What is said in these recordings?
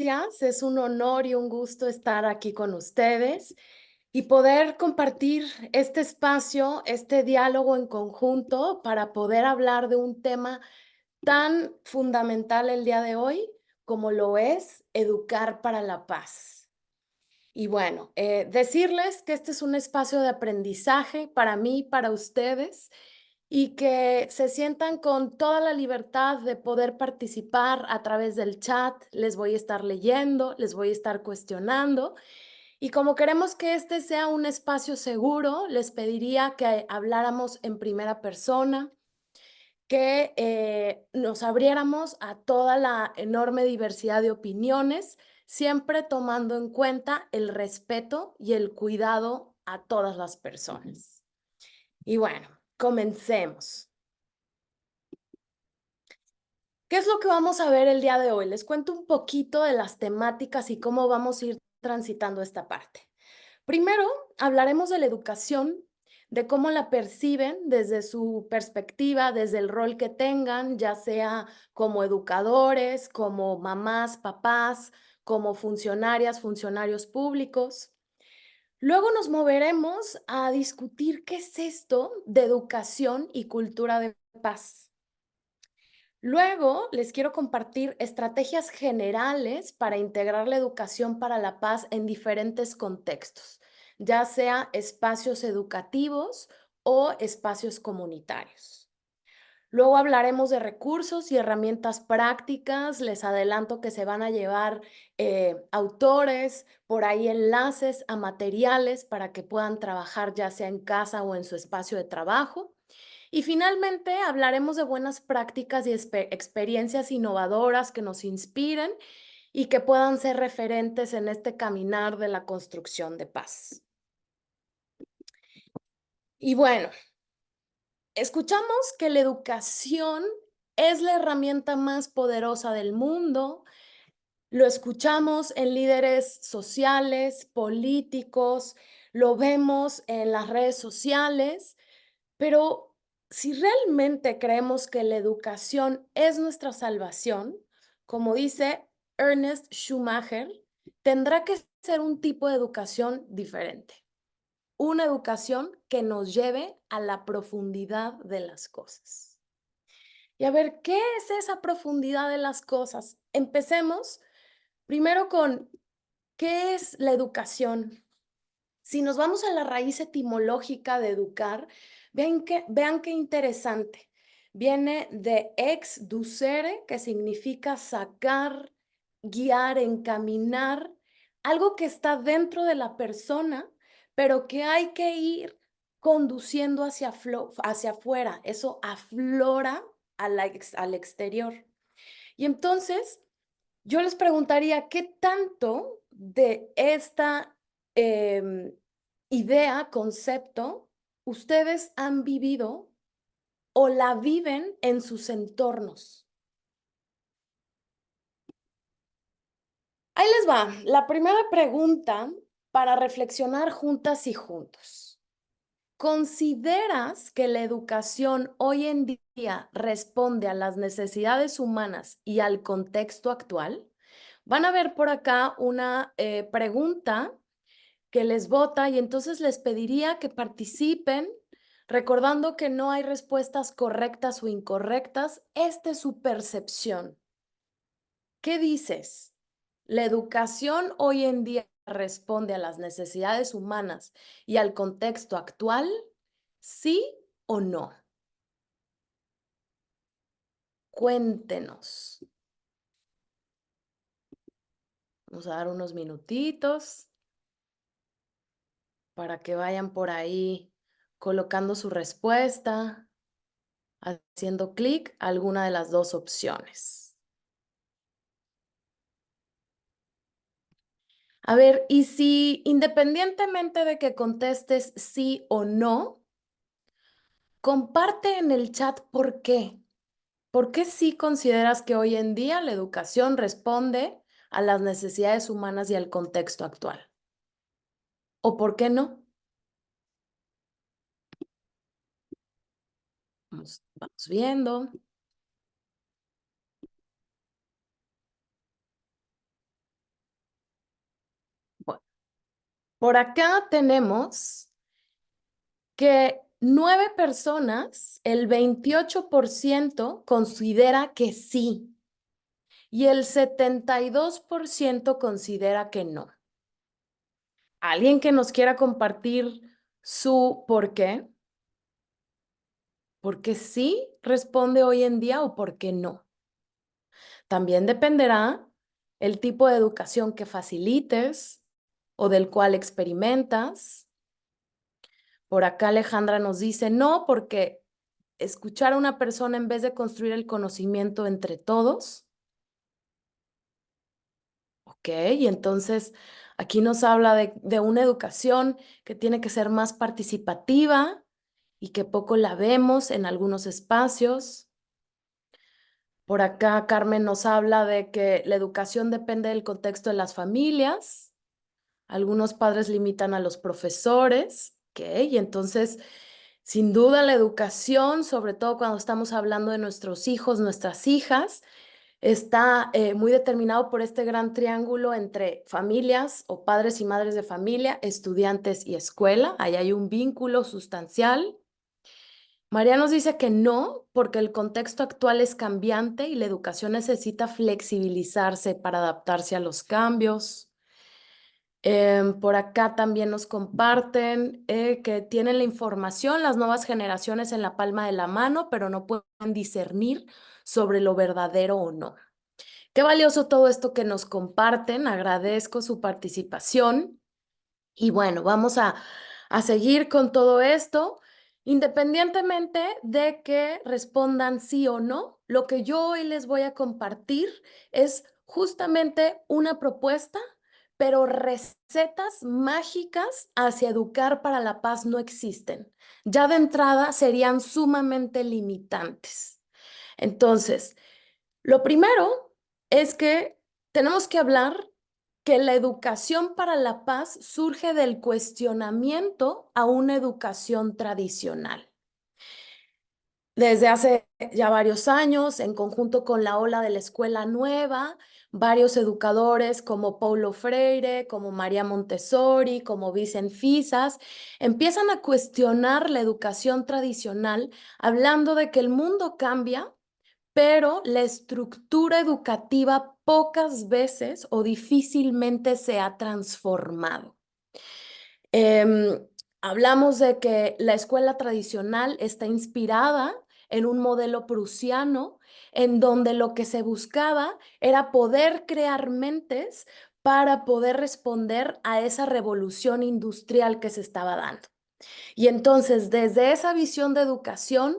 Gracias, es un honor y un gusto estar aquí con ustedes y poder compartir este espacio, este diálogo en conjunto para poder hablar de un tema tan fundamental el día de hoy como lo es educar para la paz. Y bueno, decirles que este es un espacio de aprendizaje para mí, para ustedes, y que se sientan con toda la libertad de poder participar a través del chat. Les voy a estar leyendo, les voy a estar cuestionando. Y como queremos que este sea un espacio seguro, les pediría que habláramos en primera persona, que nos abriéramos a toda la enorme diversidad de opiniones, siempre tomando en cuenta el respeto y el cuidado a todas las personas. Y bueno, comencemos. ¿Qué es lo que vamos a ver el día de hoy? Les cuento un poquito de las temáticas y cómo vamos a ir transitando esta parte. Primero, hablaremos de la educación, de cómo la perciben desde su perspectiva, desde el rol que tengan, ya sea como educadores, como mamás, papás, como funcionarias, funcionarios públicos. Luego nos moveremos a discutir qué es esto de educación y cultura de paz. Luego les quiero compartir estrategias generales para integrar la educación para la paz en diferentes contextos, ya sea espacios educativos o espacios comunitarios. Luego hablaremos de recursos y herramientas prácticas. Les adelanto que se van a llevar autores, por ahí enlaces a materiales para que puedan trabajar ya sea en casa o en su espacio de trabajo. Y finalmente hablaremos de buenas prácticas y experiencias innovadoras que nos inspiren y que puedan ser referentes en este caminar de la construcción de paz. Y bueno, escuchamos que la educación es la herramienta más poderosa del mundo. Lo escuchamos en líderes sociales, políticos, lo vemos en las redes sociales. Pero si realmente creemos que la educación es nuestra salvación, como dice Ernest Schumacher, tendrá que ser un tipo de educación diferente. Una educación que nos lleve a la profundidad de las cosas. Y a ver, ¿qué es esa profundidad de las cosas? Empecemos primero con, ¿qué es la educación? Si nos vamos a la raíz etimológica de educar, vean qué interesante. Viene de ex ducere, que significa sacar, guiar, encaminar, algo que está dentro de la persona, pero que hay que ir conduciendo hacia afuera. Eso aflora al exterior. Y entonces, yo les preguntaría, ¿qué tanto de esta idea, concepto, ustedes han vivido o la viven en sus entornos? Ahí les va. La primera pregunta para reflexionar juntas y juntos. ¿Consideras que la educación hoy en día responde a las necesidades humanas y al contexto actual? Van a ver por acá una pregunta que les vota y entonces les pediría que participen, recordando que no hay respuestas correctas o incorrectas. Esta es su percepción. ¿Qué dices? ¿La educación hoy en día responde a las necesidades humanas y al contexto actual? ¿Sí o no? Cuéntenos. Vamos a dar unos minutitos para que vayan por ahí colocando su respuesta, haciendo clic a alguna de las dos opciones. A ver, y si independientemente de que contestes sí o no, comparte en el chat por qué. ¿Por qué sí consideras que hoy en día la educación responde a las necesidades humanas y al contexto actual? ¿O por qué no? Vamos viendo. Por acá tenemos que 9 personas, el 28% considera que sí y el 72% considera que no. ¿Alguien que nos quiera compartir su por qué? ¿Por qué sí responde hoy en día o por qué no? También dependerá el tipo de educación que facilites o del cual experimentas. Por acá Alejandra nos dice no, porque escuchar a una persona en vez de construir el conocimiento entre todos. Ok, y entonces aquí nos habla de una educación que tiene que ser más participativa y que poco la vemos en algunos espacios. Por acá Carmen nos habla de que la educación depende del contexto de las familias. Algunos padres limitan a los profesores, ¿ok? Y entonces, sin duda, la educación, sobre todo cuando estamos hablando de nuestros hijos, nuestras hijas, está muy determinado por este gran triángulo entre familias o padres y madres de familia, estudiantes y escuela. Ahí hay un vínculo sustancial. María nos dice que no, porque el contexto actual es cambiante y la educación necesita flexibilizarse para adaptarse a los cambios. Por acá también nos comparten que tienen la información, las nuevas generaciones en la palma de la mano, pero no pueden discernir sobre lo verdadero o no. Qué valioso todo esto que nos comparten. Agradezco su participación. Y bueno, vamos a seguir con todo esto. Independientemente de que respondan sí o no, lo que yo hoy les voy a compartir es justamente una propuesta, pero recetas mágicas hacia educar para la paz no existen. Ya de entrada serían sumamente limitantes. Entonces, lo primero es que tenemos que hablar que la educación para la paz surge del cuestionamiento a una educación tradicional. Desde hace ya varios años, en conjunto con la ola de la escuela nueva, varios educadores como Paulo Freire, como María Montessori, como Vicent Fisas, empiezan a cuestionar la educación tradicional, hablando de que el mundo cambia, pero la estructura educativa pocas veces o difícilmente se ha transformado. Hablamos de que la escuela tradicional está inspirada en un modelo prusiano en donde lo que se buscaba era poder crear mentes para poder responder a esa revolución industrial que se estaba dando. Y entonces, desde esa visión de educación,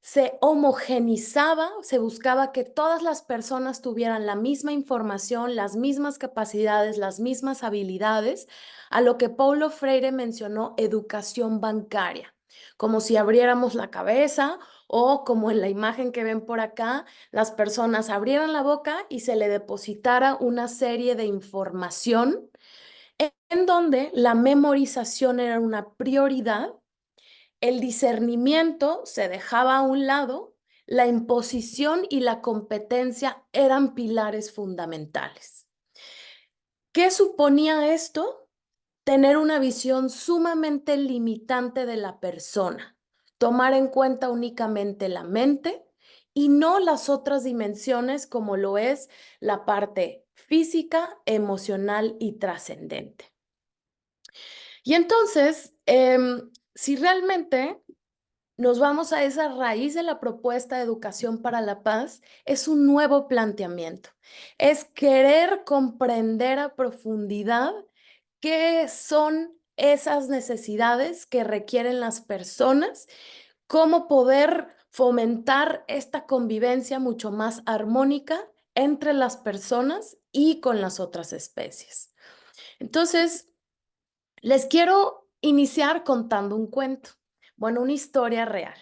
se homogenizaba, se buscaba que todas las personas tuvieran la misma información, las mismas capacidades, las mismas habilidades, a lo que Paulo Freire mencionó educación bancaria, como si abriéramos la cabeza o como en la imagen que ven por acá, las personas abrieran la boca y se le depositara una serie de información en donde la memorización era una prioridad, el discernimiento se dejaba a un lado, la imposición y la competencia eran pilares fundamentales. ¿Qué suponía esto? Tener una visión sumamente limitante de la persona, tomar en cuenta únicamente la mente y no las otras dimensiones como lo es la parte física, emocional y trascendente. Y entonces, si realmente nos vamos a esa raíz de la propuesta de educación para la paz, es un nuevo planteamiento. Es querer comprender a profundidad qué son esas necesidades que requieren las personas, cómo poder fomentar esta convivencia mucho más armónica entre las personas y con las otras especies. Entonces, les quiero iniciar contando un cuento, bueno, una historia real.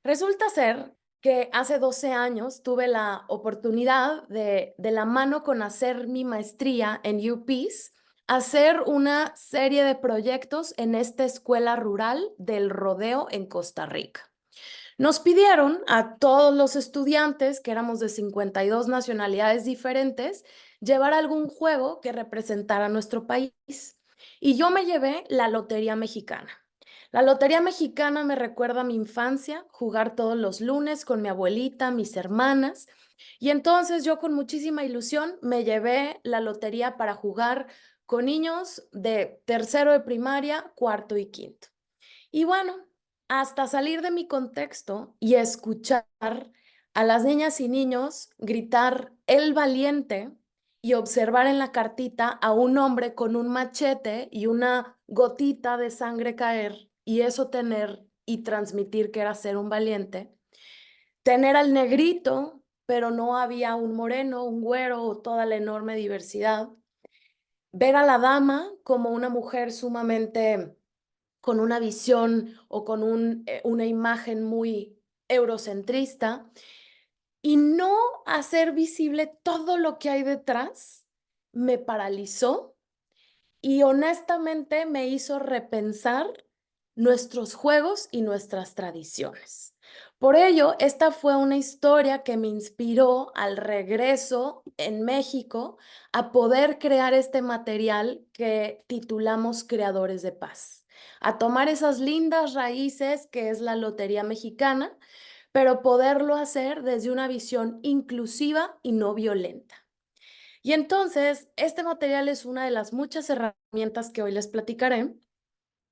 Resulta ser que hace 12 años tuve la oportunidad de la mano con hacer mi maestría en UPeace, hacer una serie de proyectos en esta escuela rural del Rodeo en Costa Rica. Nos pidieron a todos los estudiantes, que éramos de 52 nacionalidades diferentes, llevar algún juego que representara nuestro país. Y yo me llevé la Lotería Mexicana. La Lotería Mexicana me recuerda a mi infancia, jugar todos los lunes con mi abuelita, mis hermanas. Y entonces yo con muchísima ilusión me llevé la lotería para jugar con niños de tercero de primaria, cuarto y quinto. Y bueno, hasta salir de mi contexto y escuchar a las niñas y niños gritar "el valiente" y observar en la cartita a un hombre con un machete y una gotita de sangre caer y eso tener y transmitir que era ser un valiente, tener al negrito, pero no había un moreno, un güero o toda la enorme diversidad, ver a la dama como una mujer sumamente con una visión o con una imagen muy eurocentrista y no hacer visible todo lo que hay detrás, me paralizó y honestamente me hizo repensar nuestros juegos y nuestras tradiciones. Por ello, esta fue una historia que me inspiró al regreso en México a poder crear este material que titulamos Creadores de Paz, a tomar esas lindas raíces que es la Lotería Mexicana, pero poderlo hacer desde una visión inclusiva y no violenta. Y entonces, este material es una de las muchas herramientas que hoy les platicaré,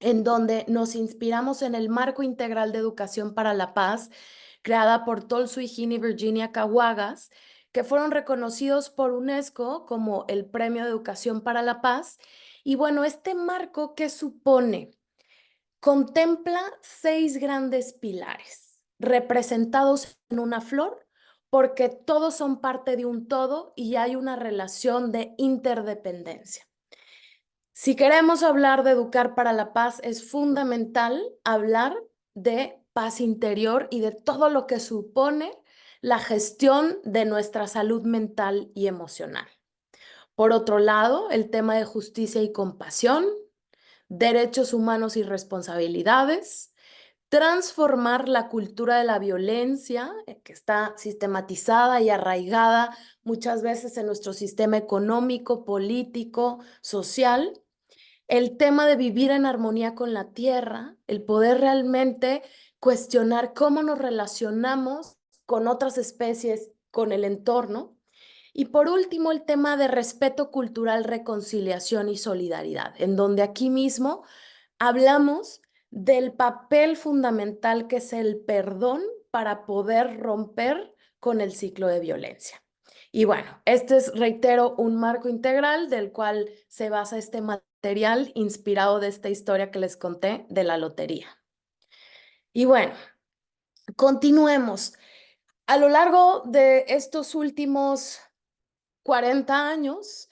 en donde nos inspiramos en el Marco Integral de Educación para la Paz, creada por Tolsuijin y Virginia Caguagas, que fueron reconocidos por UNESCO como el Premio de Educación para la Paz. Y bueno, este marco, ¿qué supone? Contempla 6 grandes pilares representados en una flor porque todos son parte de un todo y hay una relación de interdependencia. Si queremos hablar de educar para la paz, es fundamental hablar de paz interior y de todo lo que supone la gestión de nuestra salud mental y emocional. Por otro lado, el tema de justicia y compasión, derechos humanos y responsabilidades, transformar la cultura de la violencia, que está sistematizada y arraigada muchas veces en nuestro sistema económico, político, social, el tema de vivir en armonía con la tierra, el poder realmente cuestionar cómo nos relacionamos con otras especies, con el entorno. Y por último, el tema de respeto cultural, reconciliación y solidaridad, en donde aquí mismo hablamos del papel fundamental que es el perdón para poder romper con el ciclo de violencia. Y bueno, este es, reitero, un marco integral del cual se basa este material inspirado de esta historia que les conté de la lotería. Y bueno, continuemos. A lo largo de estos últimos 40 años,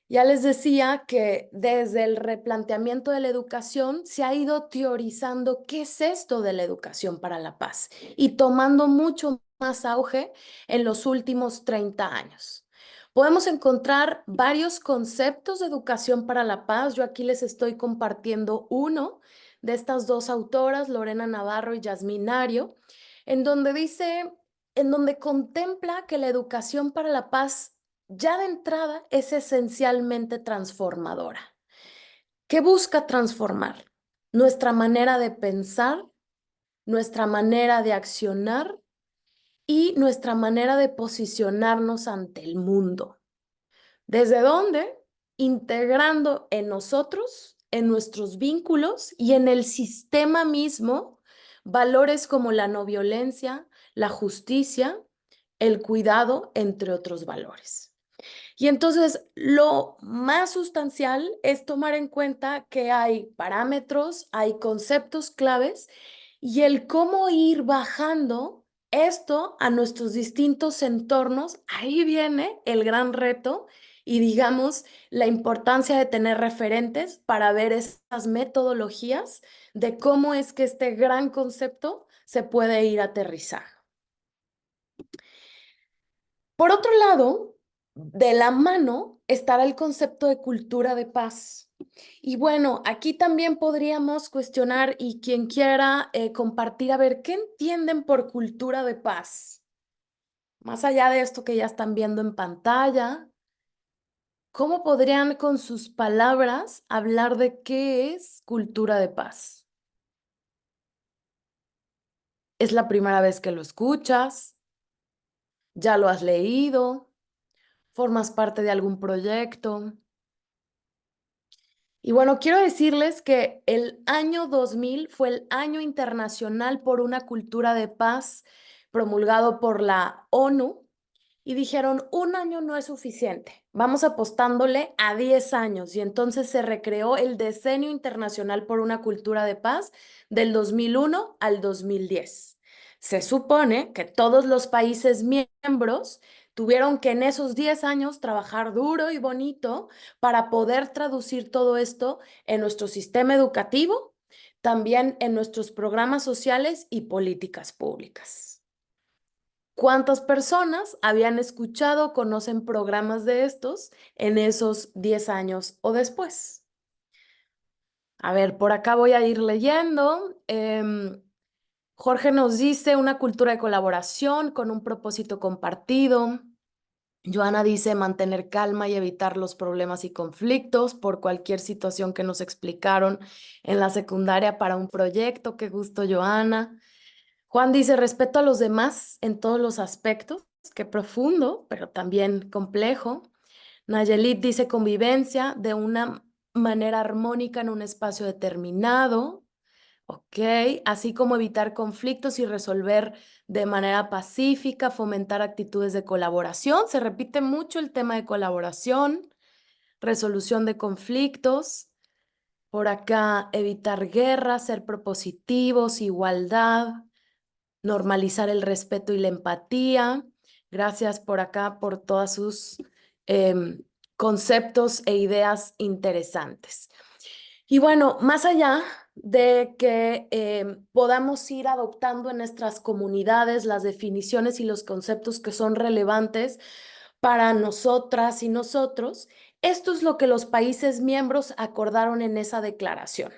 ya les decía que desde el replanteamiento de la educación se ha ido teorizando qué es esto de la educación para la paz y tomando mucho más auge en los últimos 30 años. Podemos encontrar varios conceptos de educación para la paz. Yo aquí les estoy compartiendo uno de estas dos autoras, Lorena Navarro y Yasmín Ario, en donde dice, en donde contempla que la educación para la paz ya de entrada es esencialmente transformadora. ¿Qué busca transformar? Nuestra manera de pensar, nuestra manera de accionar y nuestra manera de posicionarnos ante el mundo. ¿Desde dónde? Integrando en nosotros, en nuestros vínculos y en el sistema mismo valores como la no violencia, la justicia, el cuidado, entre otros valores. Y entonces lo más sustancial es tomar en cuenta que hay parámetros, hay conceptos claves y el cómo ir bajando esto a nuestros distintos entornos. Ahí viene el gran reto y digamos la importancia de tener referentes para ver esas metodologías de cómo es que este gran concepto se puede ir aterrizando. Por otro lado, de la mano estará el concepto de cultura de paz. Y bueno, aquí también podríamos cuestionar y quien quiera compartir, a ver, ¿qué entienden por cultura de paz? Más allá de esto que ya están viendo en pantalla, ¿Cómo podrían con sus palabras hablar de qué es cultura de paz? ¿Es la primera vez que lo escuchas? ¿Ya lo has leído? ¿Formas parte de algún proyecto? Y bueno, quiero decirles que el año 2000 fue el Año Internacional por una Cultura de Paz promulgado por la ONU. Y dijeron, un año no es suficiente, vamos apostándole a 10 años. Y entonces se recreó el Decenio Internacional por una Cultura de Paz del 2001 al 2010. Se supone que todos los países miembros tuvieron que en esos 10 años trabajar duro y bonito para poder traducir todo esto en nuestro sistema educativo, también en nuestros programas sociales y políticas públicas. ¿Cuántas personas habían escuchado o conocen programas de estos en esos 10 años o después? A ver, por acá voy a ir leyendo. Jorge nos dice una cultura de colaboración con un propósito compartido. Joana dice mantener calma y evitar los problemas y conflictos por cualquier situación que nos explicaron en la secundaria para un proyecto. Qué gusto, Joana. Juan dice, respeto a los demás en todos los aspectos, qué profundo, pero también complejo. Nayelit dice convivencia de una manera armónica en un espacio determinado, ok, así como evitar conflictos y resolver de manera pacífica, fomentar actitudes de colaboración. Se repite mucho el tema de colaboración, resolución de conflictos. Por acá, evitar guerras, ser propositivos, igualdad, normalizar el respeto y la empatía. Gracias por acá por todos sus conceptos e ideas interesantes. Y bueno, más allá de que podamos ir adoptando en nuestras comunidades las definiciones y los conceptos que son relevantes para nosotras y nosotros, esto es lo que los países miembros acordaron en esa declaración.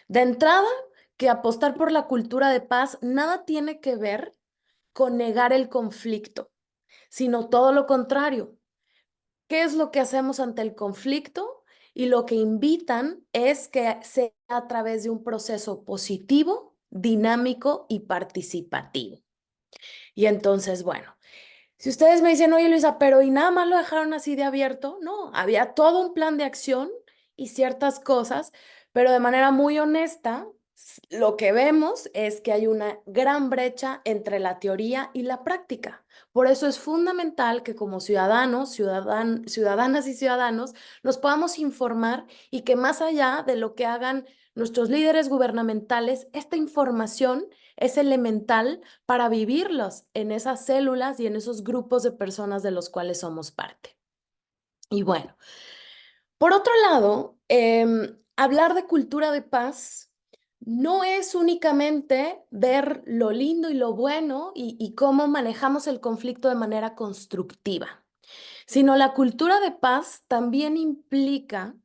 De entrada, que apostar por la cultura de paz nada tiene que ver con negar el conflicto, sino todo lo contrario. ¿Qué es lo que hacemos ante el conflicto? Y lo que invitan es que sea a través de un proceso positivo, dinámico y participativo. Y entonces, bueno, si ustedes me dicen, oye Luisa, pero ¿y nada más lo dejaron así de abierto? No, había todo un plan de acción y ciertas cosas, pero de manera muy honesta, lo que vemos es que hay una gran brecha entre la teoría y la práctica. Por eso es fundamental que como ciudadanos, ciudadanas y ciudadanos nos podamos informar y que más allá de lo que hagan nuestros líderes gubernamentales, esta información es elemental para vivirlos en esas células y en esos grupos de personas de los cuales somos parte. Y bueno, por otro lado, hablar de cultura de paz no es únicamente ver lo lindo y lo bueno y cómo manejamos el conflicto de manera constructiva, sino la cultura de paz también implica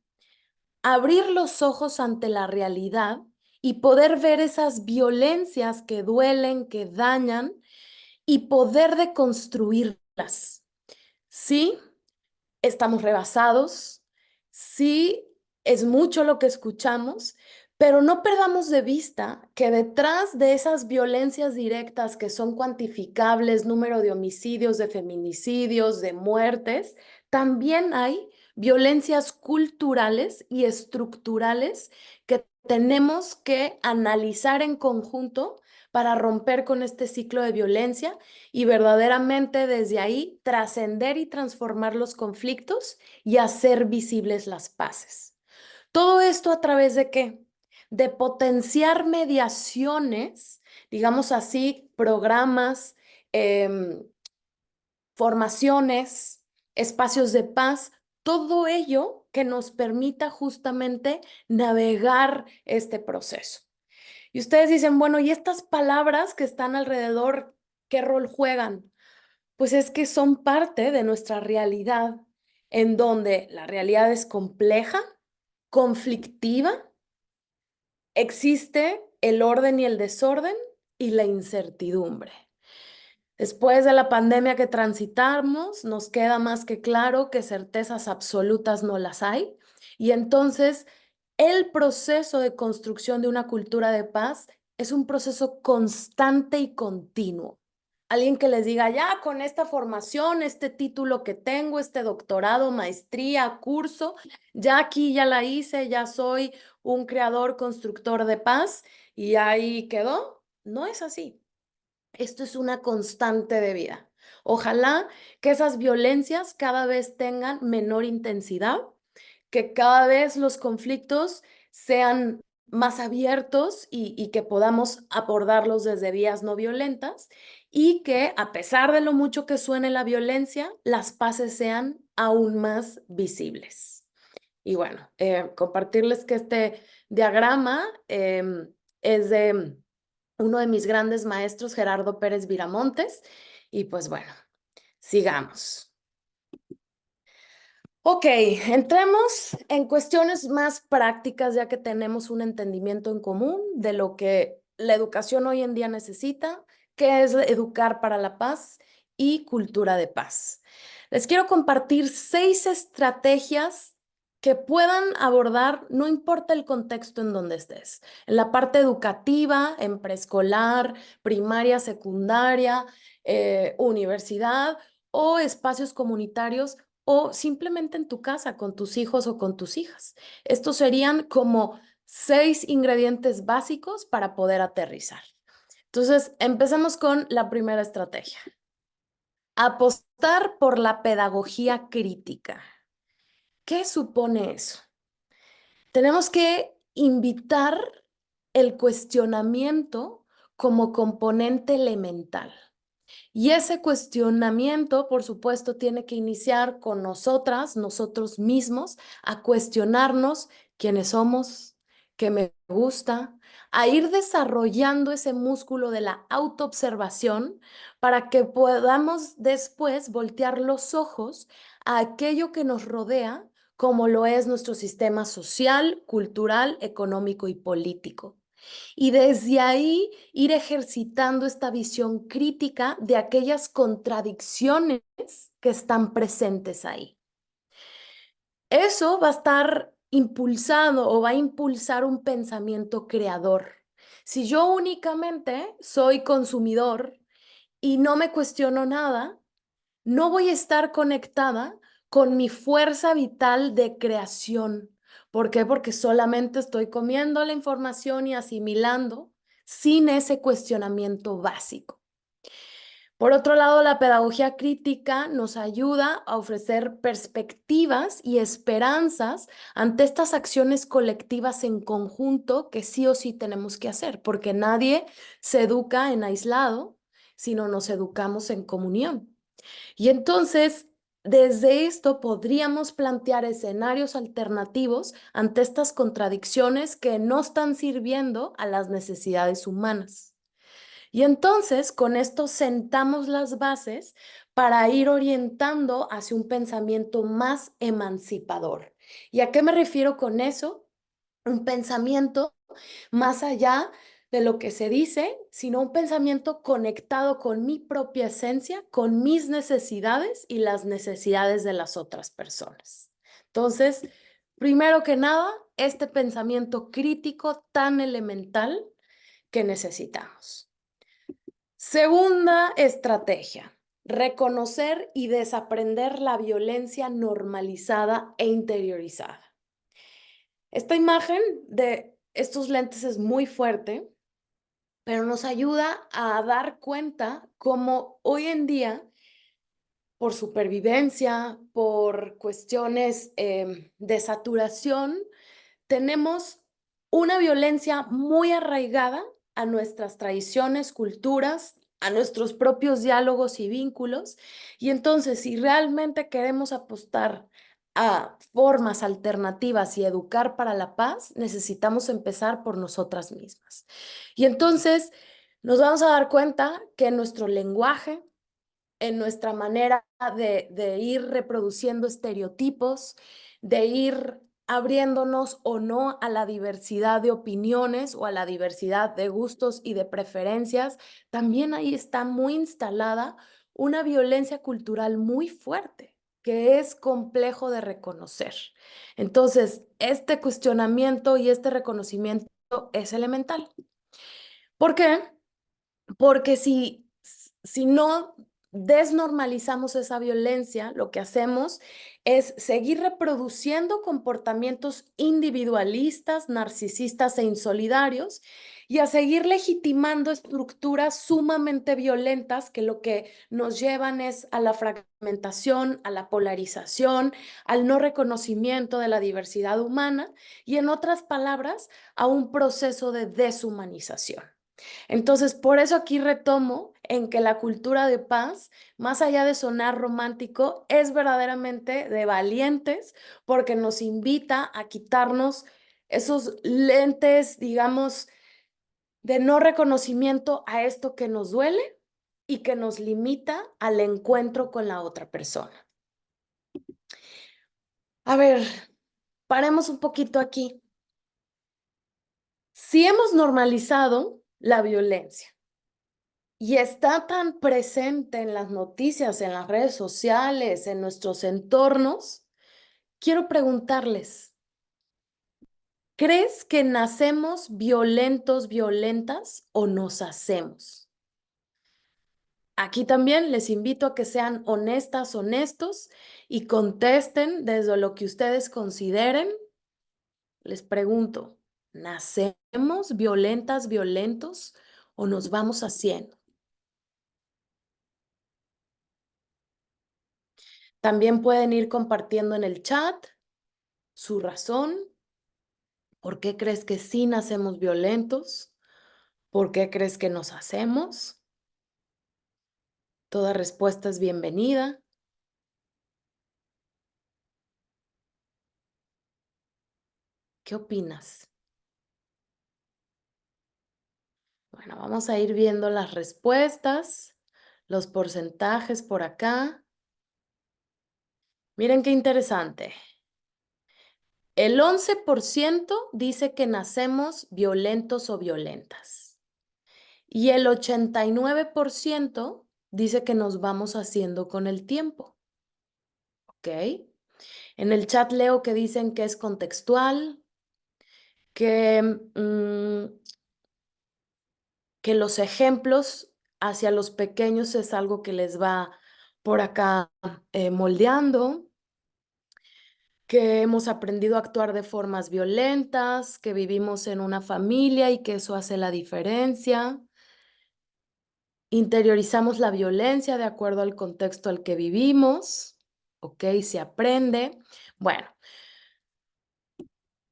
abrir los ojos ante la realidad y poder ver esas violencias que duelen, que dañan y poder deconstruirlas. Sí, estamos rebasados, sí, es mucho lo que escuchamos, pero no perdamos de vista que detrás de esas violencias directas que son cuantificables, número de homicidios, de feminicidios, de muertes, también hay violencias culturales y estructurales que tenemos que analizar en conjunto para romper con este ciclo de violencia y verdaderamente desde ahí trascender y transformar los conflictos y hacer visibles las paces. Todo esto a través de qué? De potenciar mediaciones, digamos así, programas, formaciones, espacios de paz, todo ello que nos permita justamente navegar este proceso. Y ustedes dicen, bueno, ¿y estas palabras que están alrededor, qué rol juegan? Pues es que son parte de nuestra realidad, en donde la realidad es compleja, conflictiva, existe el orden y el desorden y la incertidumbre. Después de la pandemia que transitamos, nos queda más que claro que certezas absolutas no las hay. Y entonces, el proceso de construcción de una cultura de paz es un proceso constante y continuo. Alguien que les diga, ya con esta formación, este título que tengo, este doctorado, maestría, curso, ya aquí ya la hice, ya soy un creador, constructor de paz y ahí quedó. No es así. Esto es una constante de vida. Ojalá que esas violencias cada vez tengan menor intensidad, que cada vez los conflictos sean más abiertos y que podamos abordarlos desde vías no violentas y que a pesar de lo mucho que suene la violencia, las paces sean aún más visibles. Y bueno, compartirles que este diagrama es de uno de mis grandes maestros, Gerardo Pérez Viramontes. Y pues bueno, sigamos. Ok, entremos en cuestiones más prácticas, ya que tenemos un entendimiento en común de lo que la educación hoy en día necesita, que es educar para la paz y cultura de paz. Les quiero compartir 6 estrategias que puedan abordar, no importa el contexto en donde estés, en la parte educativa, en preescolar, primaria, secundaria, universidad o espacios comunitarios o simplemente en tu casa con tus hijos o con tus hijas. Estos serían como 6 ingredientes básicos para poder aterrizar. Entonces, empecemos con la primera estrategia. Apostar por la pedagogía crítica. ¿Qué supone eso? Tenemos que invitar el cuestionamiento como componente elemental. Y ese cuestionamiento, por supuesto, tiene que iniciar con nosotras, nosotros mismos, a cuestionarnos quiénes somos, qué me gusta, a ir desarrollando ese músculo de la autoobservación para que podamos después voltear los ojos a aquello que nos rodea, como lo es nuestro sistema social, cultural, económico y político. Y desde ahí ir ejercitando esta visión crítica de aquellas contradicciones que están presentes ahí. Eso va a estar impulsado o va a impulsar un pensamiento creador. Si yo únicamente soy consumidor y no me cuestiono nada, no voy a estar conectada con mi fuerza vital de creación. ¿Por qué? Porque solamente estoy comiendo la información y asimilando sin ese cuestionamiento básico. Por otro lado, la pedagogía crítica nos ayuda a ofrecer perspectivas y esperanzas ante estas acciones colectivas en conjunto que sí o sí tenemos que hacer, porque nadie se educa en aislado, sino nos educamos en comunión. Y entonces, desde esto podríamos plantear escenarios alternativos ante estas contradicciones que no están sirviendo a las necesidades humanas. Y entonces, con esto sentamos las bases para ir orientando hacia un pensamiento más emancipador. ¿Y a qué me refiero con eso? Un pensamiento más allá de lo que se dice, sino un pensamiento conectado con mi propia esencia, con mis necesidades y las necesidades de las otras personas. Entonces, primero que nada, este pensamiento crítico tan elemental que necesitamos. Segunda estrategia, reconocer y desaprender la violencia normalizada e interiorizada. Esta imagen de estos lentes es muy fuerte, pero nos ayuda a dar cuenta cómo hoy en día, por supervivencia, por cuestiones de saturación, tenemos una violencia muy arraigada a nuestras tradiciones, culturas, a nuestros propios diálogos y vínculos. Y entonces, si realmente queremos apostar a formas alternativas y educar para la paz, necesitamos empezar por nosotras mismas. Y entonces nos vamos a dar cuenta que en nuestro lenguaje, en nuestra manera de ir reproduciendo estereotipos, de ir abriéndonos o no a la diversidad de opiniones o a la diversidad de gustos y de preferencias, también ahí está muy instalada una violencia cultural muy fuerte que es complejo de reconocer. Entonces, este cuestionamiento y este reconocimiento es elemental. ¿Por qué? Porque si no desnormalizamos esa violencia, lo que hacemos es seguir reproduciendo comportamientos individualistas, narcisistas e insolidarios y a seguir legitimando estructuras sumamente violentas que lo que nos llevan es a la fragmentación, a la polarización, al no reconocimiento de la diversidad humana y, en otras palabras, a un proceso de deshumanización. Entonces, por eso aquí retomo en que la cultura de paz, más allá de sonar romántico, es verdaderamente de valientes porque nos invita a quitarnos esos lentes, digamos, de no reconocimiento a esto que nos duele y que nos limita al encuentro con la otra persona. A ver, paremos un poquito aquí. Si hemos normalizado la violencia, y está tan presente en las noticias, en las redes sociales, en nuestros entornos, quiero preguntarles, ¿crees que nacemos violentos, violentas o nos hacemos? Aquí también les invito a que sean honestas, honestos y contesten desde lo que ustedes consideren. Les pregunto, ¿nacemos violentas, violentos o nos vamos haciendo? También pueden ir compartiendo en el chat su razón. ¿Por qué crees que sí nacemos violentos? ¿Por qué crees que nos hacemos? Toda respuesta es bienvenida. ¿Qué opinas? Bueno, vamos a ir viendo las respuestas, los porcentajes por acá. Miren qué interesante. El 11% dice que nacemos violentos o violentas. Y el 89% dice que nos vamos haciendo con el tiempo. ¿Ok? En el chat leo que dicen que es contextual, que, que los ejemplos hacia los pequeños es algo que les va por acá moldeando, que hemos aprendido a actuar de formas violentas, que vivimos en una familia y que eso hace la diferencia. Interiorizamos la violencia de acuerdo al contexto al que vivimos, ¿ok? Se aprende. Bueno,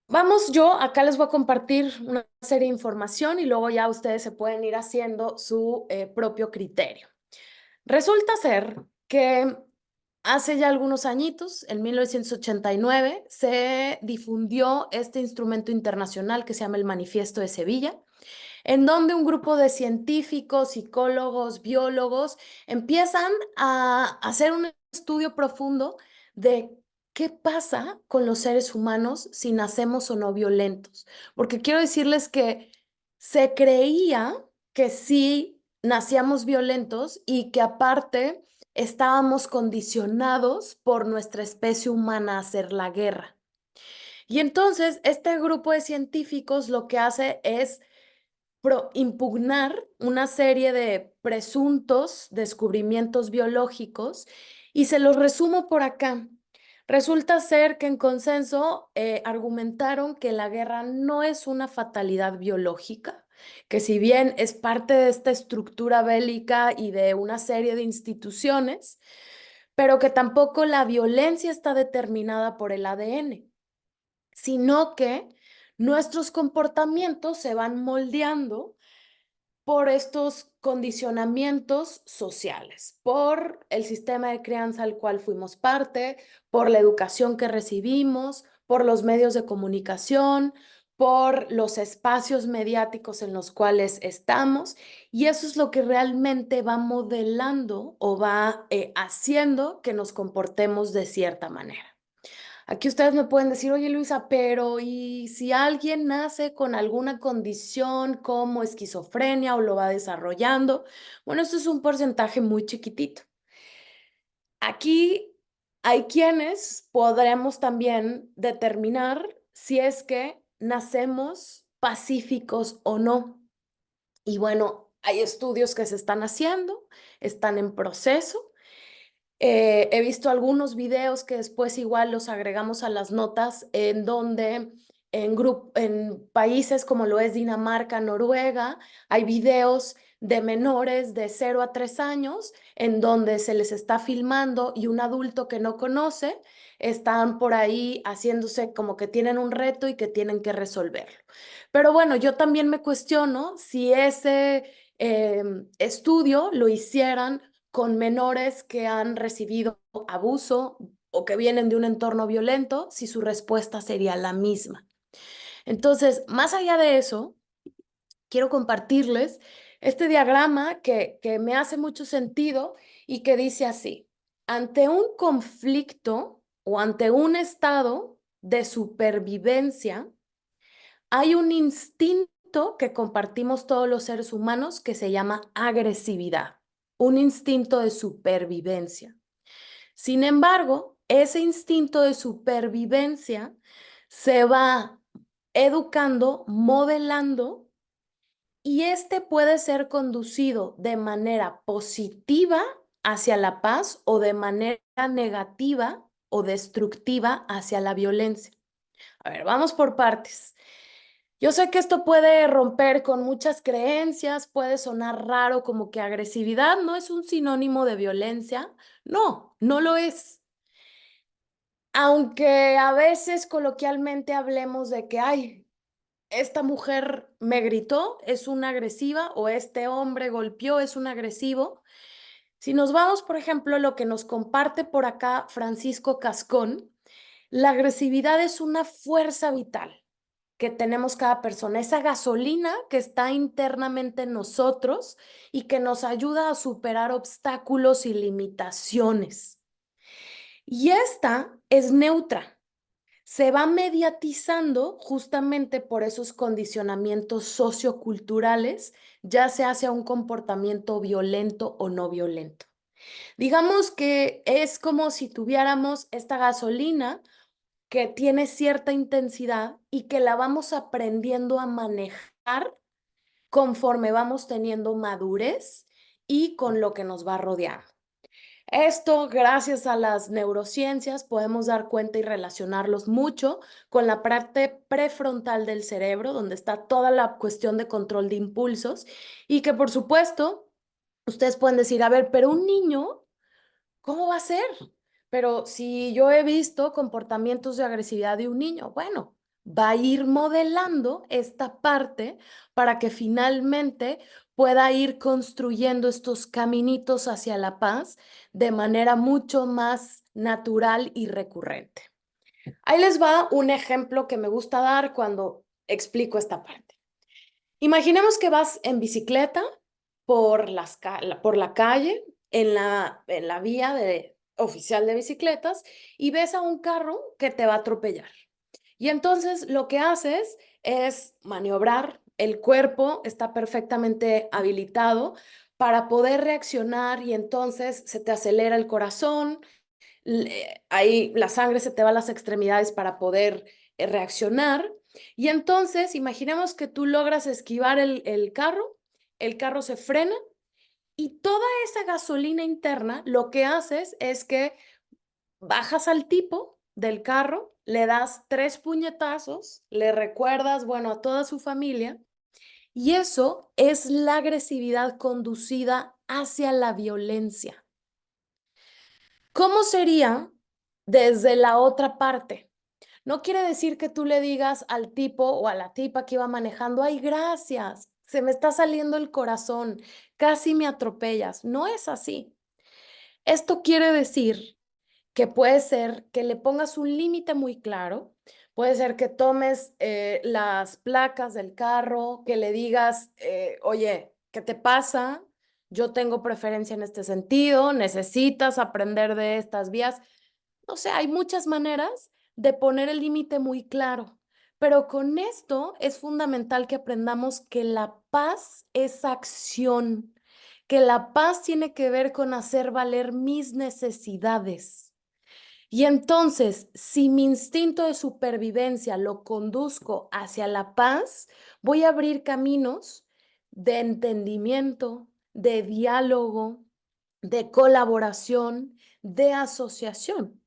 vamos, yo acá les voy a compartir una serie de información y luego ya ustedes se pueden ir haciendo su propio criterio. Resulta ser que hace ya algunos añitos, en 1989, se difundió este instrumento internacional que se llama el Manifiesto de Sevilla, en donde un grupo de científicos, psicólogos, biólogos empiezan a hacer un estudio profundo de qué pasa con los seres humanos si nacemos o no violentos. Porque quiero decirles que se creía que sí nacíamos violentos y que aparte estábamos condicionados por nuestra especie humana a hacer la guerra. Y entonces este grupo de científicos lo que hace es impugnar una serie de presuntos descubrimientos biológicos y se los resumo por acá. Resulta ser que en consenso argumentaron que la guerra no es una fatalidad biológica, que si bien es parte de esta estructura bélica y de una serie de instituciones, pero que tampoco la violencia está determinada por el ADN, sino que nuestros comportamientos se van moldeando por estos condicionamientos sociales, por el sistema de crianza al cual fuimos parte, por la educación que recibimos, por los medios de comunicación, por los espacios mediáticos en los cuales estamos, y eso es lo que realmente va modelando o va haciendo que nos comportemos de cierta manera. Aquí ustedes me pueden decir, oye Luisa, pero ¿y si alguien nace con alguna condición como esquizofrenia o lo va desarrollando? Bueno, esto es un porcentaje muy chiquitito. Aquí hay quienes podremos también determinar si es que nacemos pacíficos o no. Y bueno, hay estudios que se están haciendo, están en proceso. He visto algunos videos que después igual los agregamos a las notas en donde en países como lo es Dinamarca, Noruega, hay videos de menores de 0 a 3 años en donde se les está filmando y un adulto que no conoce están por ahí haciéndose como que tienen un reto y que tienen que resolverlo. Pero bueno, yo también me cuestiono si ese estudio lo hicieran con menores que han recibido abuso o que vienen de un entorno violento, si su respuesta sería la misma. Entonces, más allá de eso, quiero compartirles este diagrama que me hace mucho sentido y que dice así: ante un conflicto o ante un estado de supervivencia, hay un instinto que compartimos todos los seres humanos que se llama agresividad, un instinto de supervivencia. Sin embargo, ese instinto de supervivencia se va educando, modelando, y este puede ser conducido de manera positiva hacia la paz o de manera negativa o destructiva hacia la violencia. A ver, vamos por partes. Yo sé que esto puede romper con muchas creencias, puede sonar raro, como que agresividad no es un sinónimo de violencia. No, no lo es. Aunque a veces coloquialmente hablemos de que, ay, esta mujer me gritó, es una agresiva, o este hombre golpeó, es un agresivo. Si nos vamos, por ejemplo, a lo que nos comparte por acá Francisco Cascón, la agresividad es una fuerza vital que tenemos cada persona, esa gasolina que está internamente en nosotros y que nos ayuda a superar obstáculos y limitaciones. Y esta es neutra, se va mediatizando justamente por esos condicionamientos socioculturales, ya sea hacia un comportamiento violento o no violento. Digamos que es como si tuviéramos esta gasolina que tiene cierta intensidad y que la vamos aprendiendo a manejar conforme vamos teniendo madurez y con lo que nos va rodeando. Esto, gracias a las neurociencias, podemos dar cuenta y relacionarlos mucho con la parte prefrontal del cerebro, donde está toda la cuestión de control de impulsos y que, por supuesto, ustedes pueden decir, a ver, pero un niño, ¿cómo va a ser? Pero si yo he visto comportamientos de agresividad de un niño, bueno, va a ir modelando esta parte para que finalmente pueda ir construyendo estos caminitos hacia la paz de manera mucho más natural y recurrente. Ahí les va un ejemplo que me gusta dar cuando explico esta parte. Imaginemos que vas en bicicleta por la calle, en la vía oficial de bicicletas, y ves a un carro que te va a atropellar. Y entonces lo que haces es maniobrar, el cuerpo está perfectamente habilitado para poder reaccionar y entonces se te acelera el corazón, ahí la sangre se te va a las extremidades para poder reaccionar. Y entonces, imaginemos que tú logras esquivar el carro se frena y toda esa gasolina interna, lo que haces es que bajas al tipo del carro, le das 3 puñetazos, le recuerdas, bueno, a toda su familia, y eso es la agresividad conducida hacia la violencia. ¿Cómo sería desde la otra parte? No quiere decir que tú le digas al tipo o a la tipa que iba manejando, ay, gracias, se me está saliendo el corazón, casi me atropellas. No es así. Esto quiere decir que puede ser que le pongas un límite muy claro, puede ser que tomes las placas del carro, que le digas, oye, ¿qué te pasa? Yo tengo preferencia en este sentido, necesitas aprender de estas vías. No sé, hay muchas maneras de poner el límite muy claro. Pero con esto es fundamental que aprendamos que la paz es acción, que la paz tiene que ver con hacer valer mis necesidades. Y entonces, si mi instinto de supervivencia lo conduzco hacia la paz, voy a abrir caminos de entendimiento, de diálogo, de colaboración, de asociación.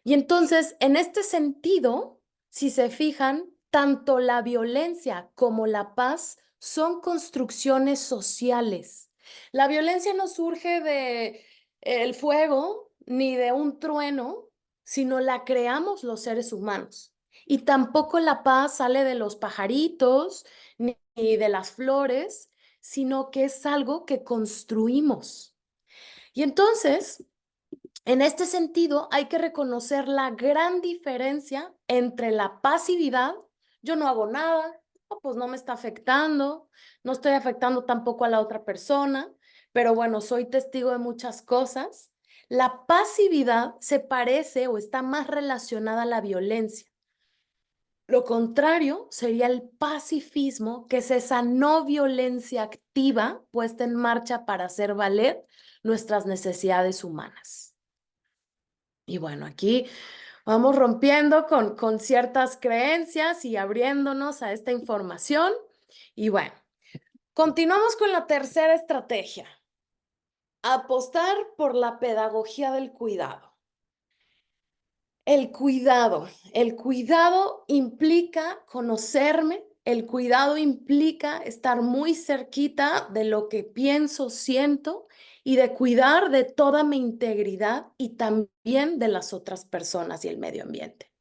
Y entonces, en este sentido, si se fijan, tanto la violencia como la paz son construcciones sociales. La violencia no surge de el fuego ni de un trueno, sino la creamos los seres humanos. Y tampoco la paz sale de los pajaritos ni de las flores, sino que es algo que construimos. Y entonces, en este sentido, hay que reconocer la gran diferencia entre la pasividad, yo no hago nada, no, pues no me está afectando, no estoy afectando tampoco a la otra persona, pero bueno, soy testigo de muchas cosas. La pasividad se parece o está más relacionada a la violencia. Lo contrario sería el pacifismo, que es esa no violencia activa puesta en marcha para hacer valer nuestras necesidades humanas. Y bueno, aquí vamos rompiendo con ciertas creencias y abriéndonos a esta información. Y bueno, continuamos con la tercera estrategia, apostar por la pedagogía del cuidado. El cuidado implica conocerme, el cuidado implica estar muy cerquita de lo que pienso, siento y de cuidar de toda mi integridad y también de las otras personas y el medio ambiente.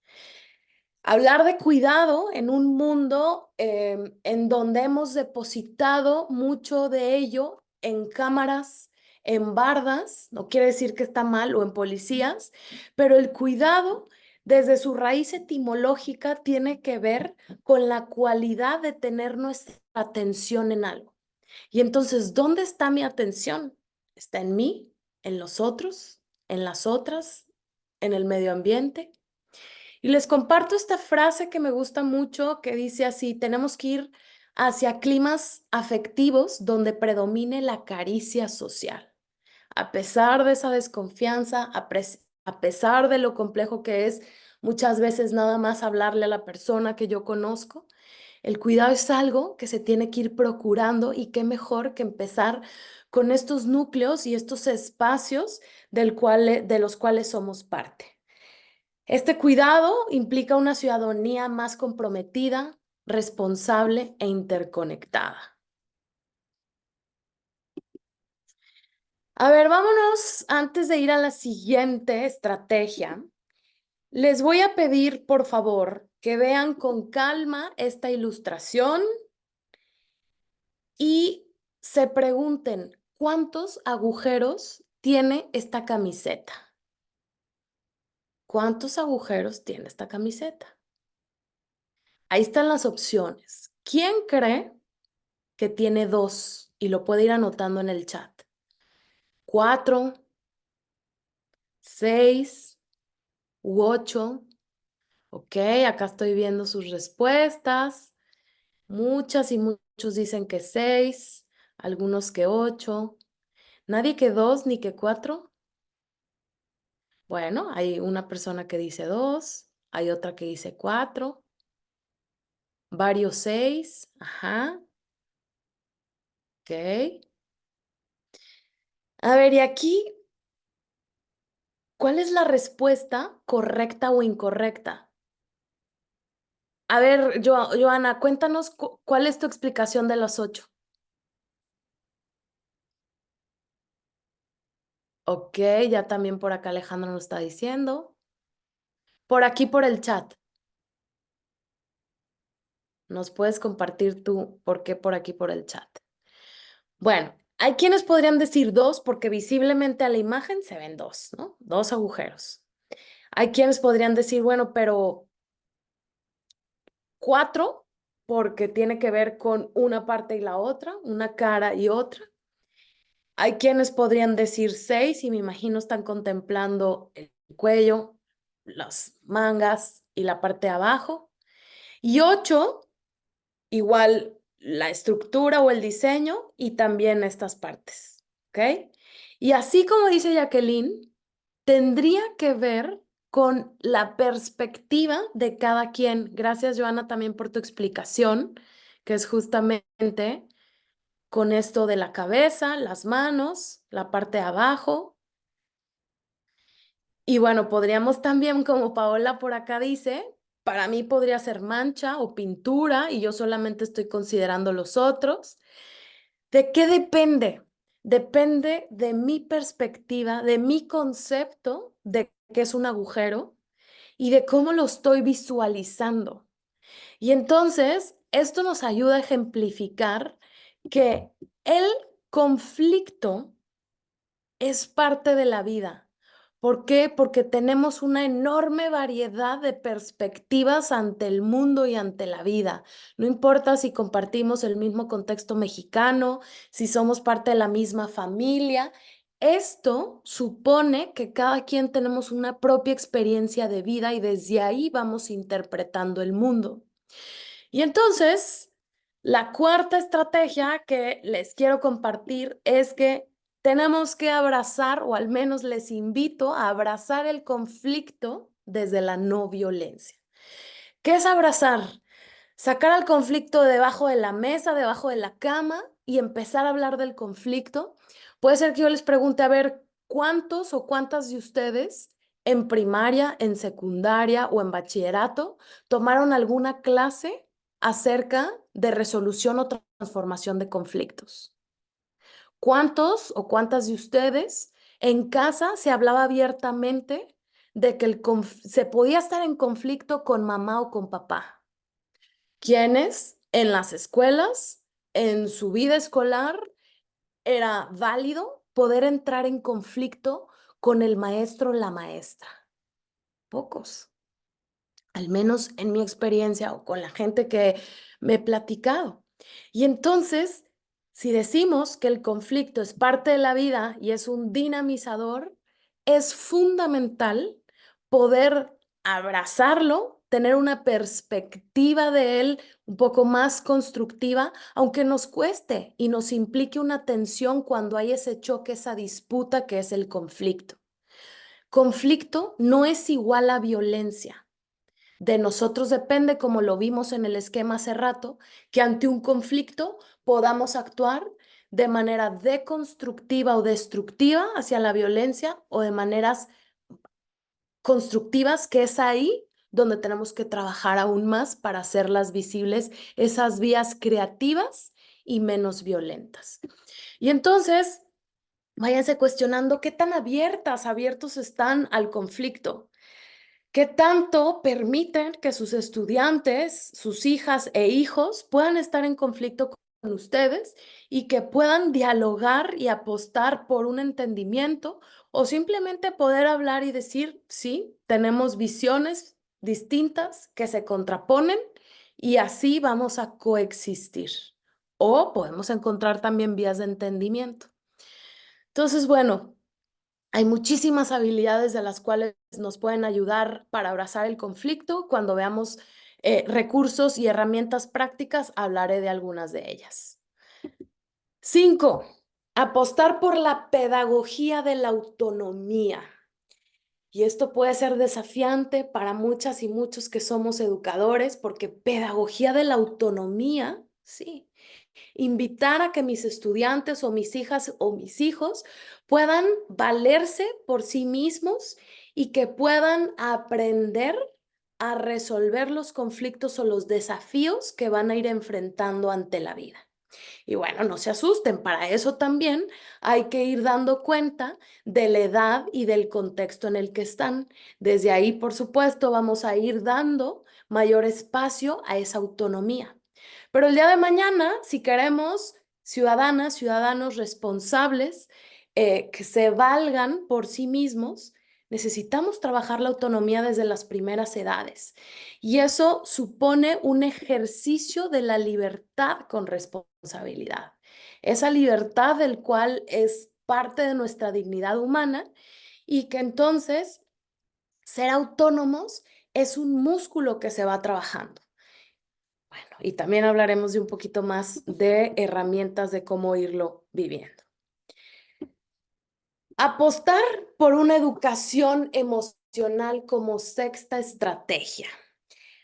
Hablar de cuidado en un mundo en donde hemos depositado mucho de ello en cámaras, en bardas, no quiere decir que está mal, o en policías, pero el cuidado desde su raíz etimológica tiene que ver con la cualidad de tener nuestra atención en algo. Y entonces, ¿dónde está mi atención? ¿Está en mí, en los otros, en las otras, en el medio ambiente? Y les comparto esta frase que me gusta mucho, que dice así: tenemos que ir hacia climas afectivos donde predomine la caricia social. A pesar de esa desconfianza, a pesar de lo complejo que es muchas veces nada más hablarle a la persona que yo conozco, el cuidado es algo que se tiene que ir procurando, y qué mejor que empezar con estos núcleos y estos espacios de los cuales somos parte. Este cuidado implica una ciudadanía más comprometida, responsable e interconectada. A ver, vámonos, antes de ir a la siguiente estrategia, les voy a pedir, por favor, que vean con calma esta ilustración y se pregunten, ¿cuántos agujeros tiene esta camiseta? ¿Cuántos agujeros tiene esta camiseta? Ahí están las opciones. ¿Quién cree que tiene dos? Y lo puede ir anotando en el chat. 4, 6 u 8. Ok, acá estoy viendo sus respuestas. Muchas y muchos dicen que 6, algunos que 8. Nadie que 2 ni que 4. Bueno, hay una persona que dice 2, hay otra que dice 4, varios 6. Ajá, ok. A ver, y aquí, ¿cuál es la respuesta correcta o incorrecta? A ver, Joana, cuéntanos cuál es tu explicación de los 8. Ok, ya también por acá Alejandra nos está diciendo. Por aquí por el chat. ¿Nos puedes compartir tú por qué por aquí por el chat? Bueno, hay quienes podrían decir 2 porque visiblemente a la imagen se ven 2, ¿no? 2 agujeros. Hay quienes podrían decir, bueno, pero 4 porque tiene que ver con una parte y la otra, una cara y otra. Hay quienes podrían decir 6 y me imagino están contemplando el cuello, las mangas y la parte de abajo. Y 8, igual la estructura o el diseño y también estas partes, ¿ok? Y así como dice Jacqueline, tendría que ver con la perspectiva de cada quien. Gracias, Joana, también por tu explicación, que es justamente con esto de la cabeza, las manos, la parte de abajo. Y bueno, podríamos también, como Paola por acá dice, para mí podría ser mancha o pintura y yo solamente estoy considerando los otros. ¿De qué depende? Depende de mi perspectiva, de mi concepto de qué es un agujero y de cómo lo estoy visualizando. Y entonces, esto nos ayuda a ejemplificar que el conflicto es parte de la vida. ¿Por qué? Porque tenemos una enorme variedad de perspectivas ante el mundo y ante la vida. No importa si compartimos el mismo contexto mexicano, si somos parte de la misma familia. Esto supone que cada quien tenemos una propia experiencia de vida y desde ahí vamos interpretando el mundo. Y entonces, la cuarta estrategia que les quiero compartir es que tenemos que abrazar, o al menos les invito a abrazar el conflicto desde la no violencia. ¿Qué es abrazar? Sacar al conflicto debajo de la mesa, debajo de la cama y empezar a hablar del conflicto. Puede ser que yo les pregunte, a ver, ¿cuántos o cuántas de ustedes en primaria, en secundaria o en bachillerato tomaron alguna clase acerca de resolución o transformación de conflictos? ¿Cuántos o cuántas de ustedes en casa se hablaba abiertamente de que se podía estar en conflicto con mamá o con papá? ¿Quiénes en las escuelas, en su vida escolar, era válido poder entrar en conflicto con el maestro o la maestra? Pocos, al menos en mi experiencia o con la gente que me he platicado. Y entonces, si decimos que el conflicto es parte de la vida y es un dinamizador, es fundamental poder abrazarlo, tener una perspectiva de él un poco más constructiva, aunque nos cueste y nos implique una tensión cuando hay ese choque, esa disputa que es el conflicto. Conflicto no es igual a violencia. De nosotros depende, como lo vimos en el esquema hace rato, que ante un conflicto podamos actuar de manera deconstructiva o destructiva hacia la violencia o de maneras constructivas, que es ahí donde tenemos que trabajar aún más para hacerlas visibles, esas vías creativas y menos violentas. Y entonces, váyanse cuestionando qué tan abiertos están al conflicto. ¿Qué tanto permiten que sus estudiantes, sus hijas e hijos puedan estar en conflicto con ustedes y que puedan dialogar y apostar por un entendimiento o simplemente poder hablar y decir, sí, tenemos visiones distintas que se contraponen y así vamos a coexistir? O podemos encontrar también vías de entendimiento. Entonces, bueno, hay muchísimas habilidades de las cuales nos pueden ayudar para abrazar el conflicto. Cuando veamos recursos y herramientas prácticas, hablaré de algunas de ellas. 5, apostar por la pedagogía de la autonomía. Y esto puede ser desafiante para muchas y muchos que somos educadores, porque pedagogía de la autonomía, sí, invitar a que mis estudiantes o mis hijas o mis hijos puedan valerse por sí mismos y que puedan aprender a resolver los conflictos o los desafíos que van a ir enfrentando ante la vida. Y bueno, no se asusten, para eso también hay que ir dando cuenta de la edad y del contexto en el que están. Desde ahí, por supuesto, vamos a ir dando mayor espacio a esa autonomía. Pero el día de mañana, si queremos ciudadanas, ciudadanos responsables, que se valgan por sí mismos, necesitamos trabajar la autonomía desde las primeras edades. Y eso supone un ejercicio de la libertad con responsabilidad. Esa libertad del cual es parte de nuestra dignidad humana y que entonces ser autónomos es un músculo que se va trabajando. Bueno, y también hablaremos de un poquito más de herramientas de cómo irlo viviendo. Apostar por una educación emocional como sexta estrategia.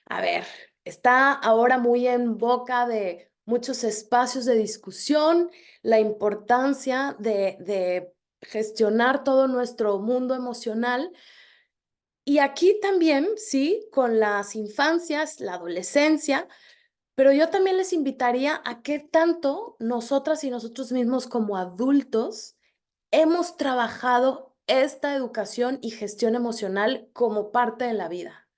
A ver, está ahora muy en boca de muchos espacios de discusión la importancia de gestionar todo nuestro mundo emocional. Y aquí también, sí, con las infancias, la adolescencia, pero yo también les invitaría a que tanto nosotras y nosotros mismos como adultos hemos trabajado esta educación y gestión emocional como parte de la vida.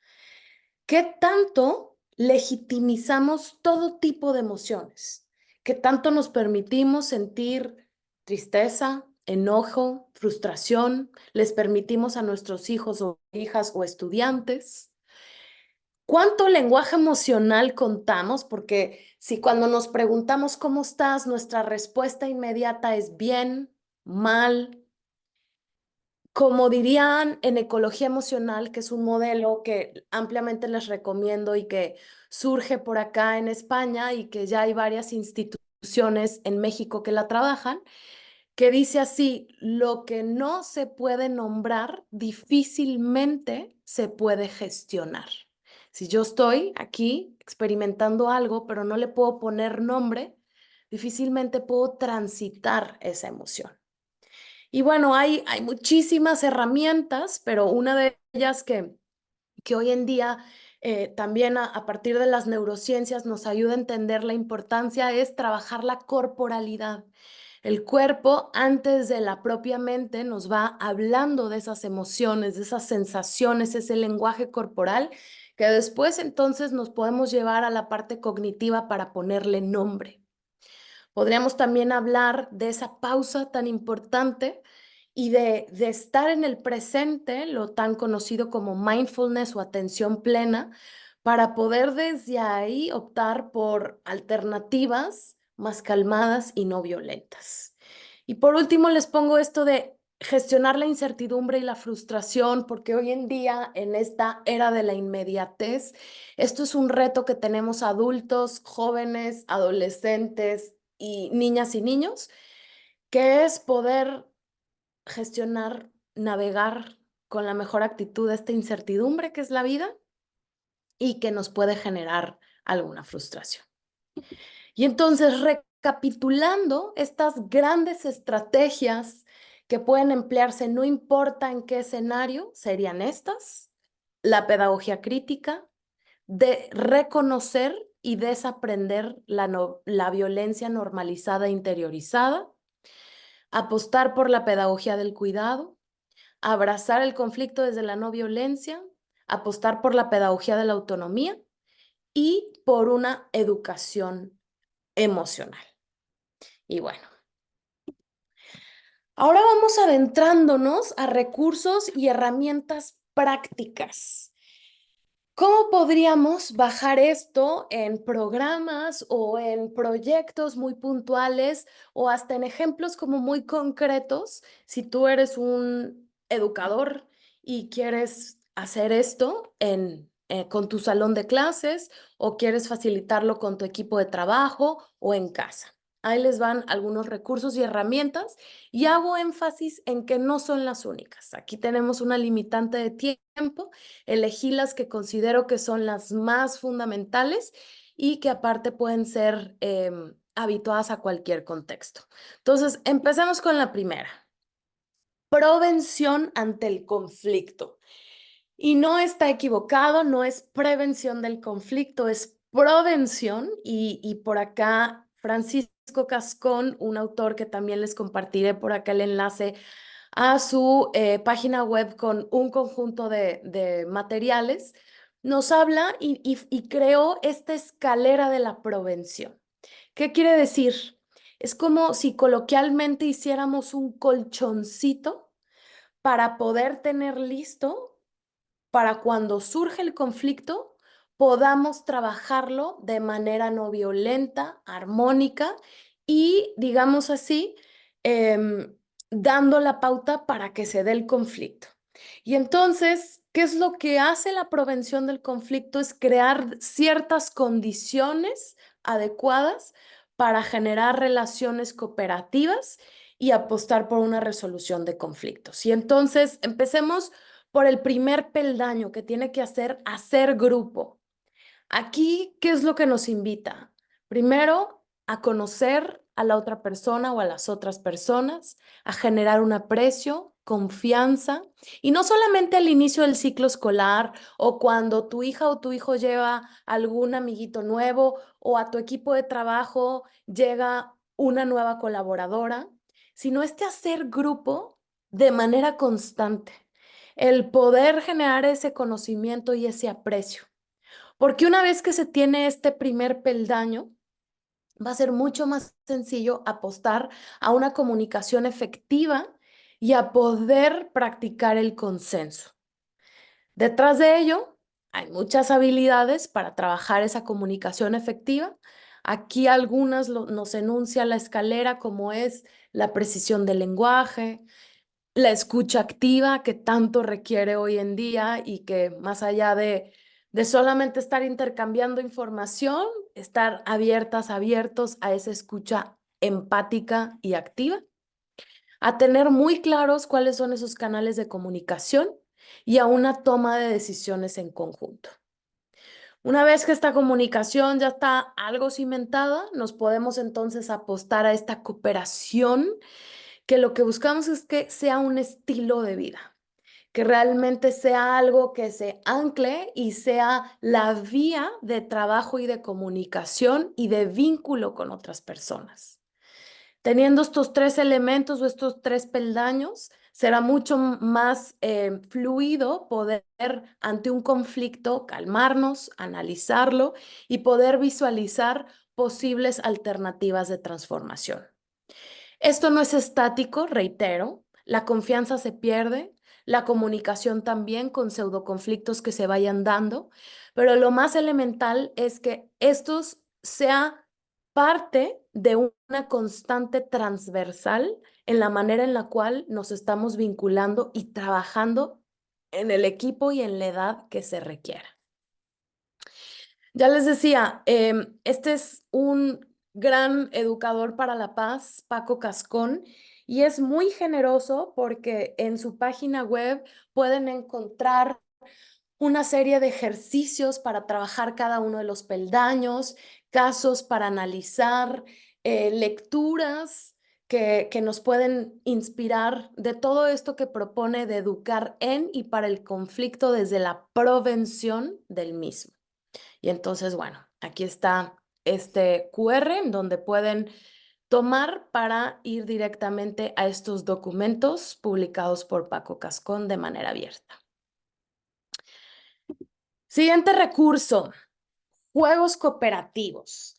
¿Qué tanto legitimizamos todo tipo de emociones? ¿Qué tanto nos permitimos sentir tristeza, enojo, frustración? ¿Les permitimos a nuestros hijos o hijas o estudiantes? ¿Cuánto lenguaje emocional contamos? Porque si cuando nos preguntamos cómo estás, nuestra respuesta inmediata es bien, mal, como dirían en ecología emocional, que es un modelo que ampliamente les recomiendo y que surge por acá en España y que ya hay varias instituciones en México que la trabajan, que dice así: lo que no se puede nombrar difícilmente se puede gestionar. Si yo estoy aquí experimentando algo, pero no le puedo poner nombre, difícilmente puedo transitar esa emoción. Y bueno, hay muchísimas herramientas, pero una de ellas que hoy en día también a partir de las neurociencias nos ayuda a entender la importancia es trabajar la corporalidad. El cuerpo, antes de la propia mente, nos va hablando de esas emociones, de esas sensaciones, ese lenguaje corporal, que después entonces nos podemos llevar a la parte cognitiva para ponerle nombre. Podríamos también hablar de esa pausa tan importante y de estar en el presente, lo tan conocido como mindfulness o atención plena, para poder desde ahí optar por alternativas más calmadas y no violentas. Y por último, les pongo esto de gestionar la incertidumbre y la frustración, porque hoy en día, en esta era de la inmediatez, esto es un reto que tenemos adultos, jóvenes, adolescentes y niñas y niños, que es poder gestionar, navegar con la mejor actitud esta incertidumbre que es la vida y que nos puede generar alguna frustración. Y entonces, recapitulando estas grandes estrategias que pueden emplearse, no importa en qué escenario, serían estas: la pedagogía crítica, de reconocer y desaprender la violencia normalizada e interiorizada, apostar por la pedagogía del cuidado, abrazar el conflicto desde la no violencia, apostar por la pedagogía de la autonomía y por una educación emocional. Y bueno, ahora vamos adentrándonos a recursos y herramientas prácticas. ¿Cómo podríamos bajar esto en programas o en proyectos muy puntuales o hasta en ejemplos como muy concretos? Si tú eres un educador y quieres hacer esto con tu salón de clases o quieres facilitarlo con tu equipo de trabajo o en casa. Ahí les van algunos recursos y herramientas y hago énfasis en que no son las únicas. Aquí tenemos una limitante de tiempo. Elegí las que considero que son las más fundamentales y que aparte pueden ser habituadas a cualquier contexto. Entonces, empecemos con la primera. Prevención ante el conflicto. Y no está equivocado, no es prevención del conflicto, es prevención. Y por acá, Francisco Cascón, un autor que también les compartiré por acá el enlace a su página web con un conjunto de materiales, nos habla y creó esta escalera de la prevención. ¿Qué quiere decir? Es como si coloquialmente hiciéramos un colchoncito para poder tener listo para cuando surge el conflicto, podamos trabajarlo de manera no violenta, armónica y, digamos así, dando la pauta para que se dé el conflicto. Y entonces, ¿qué es lo que hace la prevención del conflicto? Es crear ciertas condiciones adecuadas para generar relaciones cooperativas y apostar por una resolución de conflictos. Y entonces empecemos por el primer peldaño que tiene que hacer grupo. Aquí, ¿qué es lo que nos invita? Primero, a conocer a la otra persona o a las otras personas, a generar un aprecio, confianza, y no solamente al inicio del ciclo escolar o cuando tu hija o tu hijo lleva algún amiguito nuevo o a tu equipo de trabajo llega una nueva colaboradora, sino este hacer grupo de manera constante, el poder generar ese conocimiento y ese aprecio. Porque una vez que se tiene este primer peldaño, va a ser mucho más sencillo apostar a una comunicación efectiva y a poder practicar el consenso. Detrás de ello, hay muchas habilidades para trabajar esa comunicación efectiva. Aquí algunas nos enuncia la escalera, como es la precisión del lenguaje, la escucha activa que tanto requiere hoy en día y que más allá de solamente estar intercambiando información, estar abiertos a esa escucha empática y activa, a tener muy claros cuáles son esos canales de comunicación y a una toma de decisiones en conjunto. Una vez que esta comunicación ya está algo cimentada, nos podemos entonces apostar a esta cooperación, que lo que buscamos es que sea un estilo de vida, que realmente sea algo que se ancle y sea la vía de trabajo y de comunicación y de vínculo con otras personas. Teniendo estos tres elementos o estos tres peldaños, será mucho más fluido poder ante un conflicto calmarnos, analizarlo y poder visualizar posibles alternativas de transformación. Esto no es estático, reitero, la confianza se pierde, la comunicación también con pseudoconflictos que se vayan dando, pero lo más elemental es que estos sea parte de una constante transversal en la manera en la cual nos estamos vinculando y trabajando en el equipo y en la edad que se requiera. Ya les decía, este es un gran educador para la paz, Paco Cascón, y es muy generoso porque en su página web pueden encontrar una serie de ejercicios para trabajar cada uno de los peldaños, casos para analizar, lecturas que nos pueden inspirar de todo esto que propone de educar en y para el conflicto desde la prevención del mismo. Y entonces, bueno, aquí está este QR en donde pueden tomar para ir directamente a estos documentos publicados por Paco Cascón de manera abierta. Siguiente recurso, juegos cooperativos.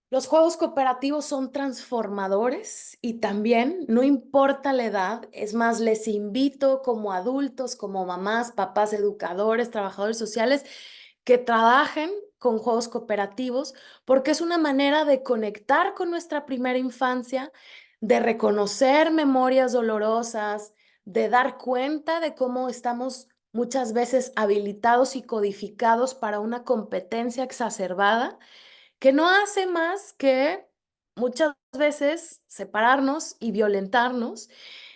Los juegos cooperativos son transformadores y también, no importa la edad, es más, les invito como adultos, como mamás, papás, educadores, trabajadores sociales, que trabajen con juegos cooperativos porque es una manera de conectar con nuestra primera infancia, de reconocer memorias dolorosas, de dar cuenta de cómo estamos muchas veces habilitados y codificados para una competencia exacerbada que no hace más que muchas veces separarnos y violentarnos.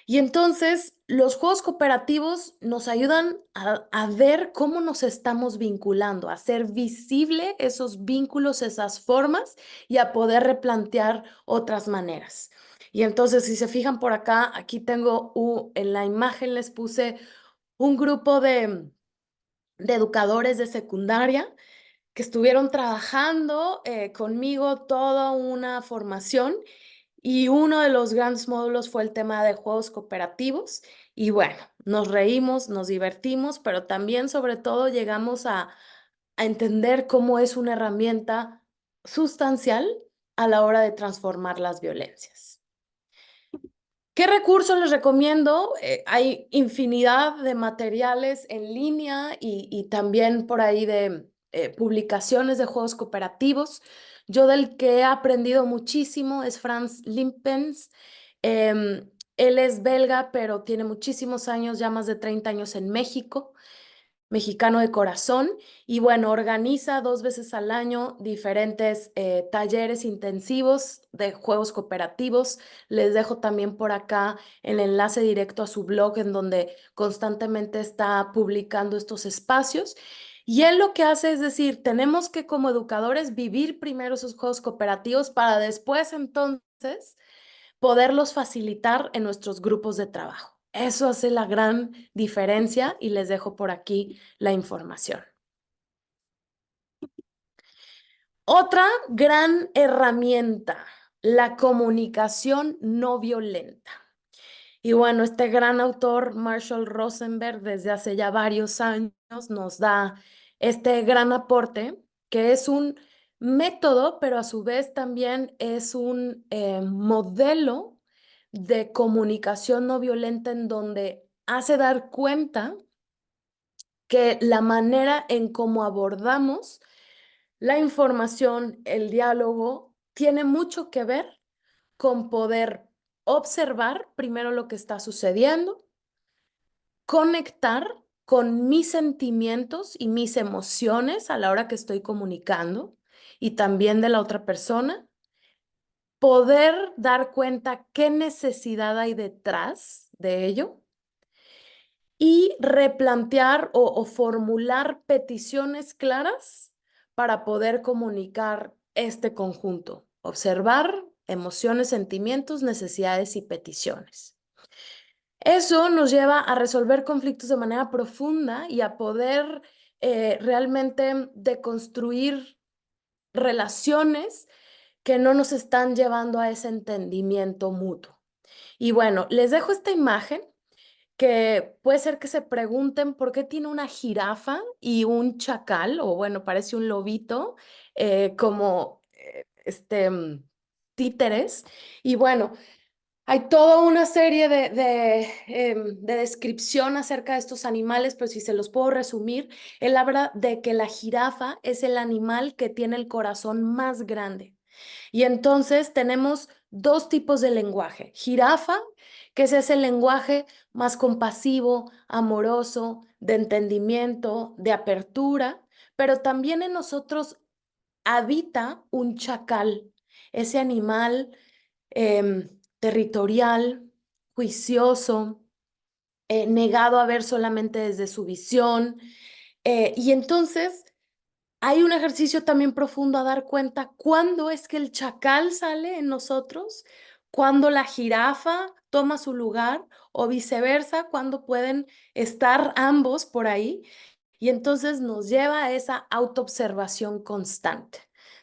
Y entonces los juegos cooperativos nos ayudan a ver cómo nos estamos vinculando, a hacer visible esos vínculos, esas formas y a poder replantear otras maneras. Y entonces, si se fijan por acá, aquí tengo en la imagen les puse un grupo de educadores de secundaria que estuvieron trabajando conmigo toda una formación y uno de los grandes módulos fue el tema de juegos cooperativos y bueno, nos reímos, nos divertimos, pero también sobre todo llegamos a entender cómo es una herramienta sustancial a la hora de transformar las violencias. ¿Qué recursos les recomiendo? Hay infinidad de materiales en línea y también por ahí de publicaciones de juegos cooperativos. Yo del que he aprendido muchísimo es Franz Limpens. Él es belga, pero tiene muchísimos años, ya más de 30 años en México. mexicano de corazón y bueno, organiza 2 veces al año diferentes talleres intensivos de juegos cooperativos. Les dejo también por acá el enlace directo a su blog en donde constantemente está publicando estos espacios. Y él lo que hace es decir, tenemos que como educadores vivir primero esos juegos cooperativos para después entonces poderlos facilitar en nuestros grupos de trabajo. Eso hace la gran diferencia y les dejo por aquí la información. Otra gran herramienta, la comunicación no violenta. Y bueno, este gran autor, Marshall Rosenberg, desde hace ya varios años nos da este gran aporte, que es un método, pero a su vez también es un modelo de comunicación no violenta en donde hace dar cuenta que la manera en cómo abordamos la información, el diálogo, tiene mucho que ver con poder observar primero lo que está sucediendo, conectar con mis sentimientos y mis emociones a la hora que estoy comunicando y también de la otra persona, poder dar cuenta qué necesidad hay detrás de ello y replantear o formular peticiones claras para poder comunicar este conjunto, observar emociones, sentimientos, necesidades y peticiones. Eso nos lleva a resolver conflictos de manera profunda y a poder realmente deconstruir relaciones que no nos están llevando a ese entendimiento mutuo. Y bueno, les dejo esta imagen que puede ser que se pregunten por qué tiene una jirafa y un chacal, o bueno, parece un lobito, como títeres. Y bueno, hay toda una serie de descripción acerca de estos animales, pero si se los puedo resumir, él habla de que la jirafa es el animal que tiene el corazón más grande. Y entonces tenemos dos tipos de lenguaje. Jirafa, que es ese lenguaje más compasivo, amoroso, de entendimiento, de apertura, pero también en nosotros habita un chacal, ese animal territorial, juicioso, negado a ver solamente desde su visión. Y entonces hay un ejercicio también profundo a dar cuenta cuándo es que el chacal sale en nosotros, cuándo la jirafa toma su lugar o viceversa, cuándo pueden estar ambos por ahí. Y entonces nos lleva a esa autoobservación constante.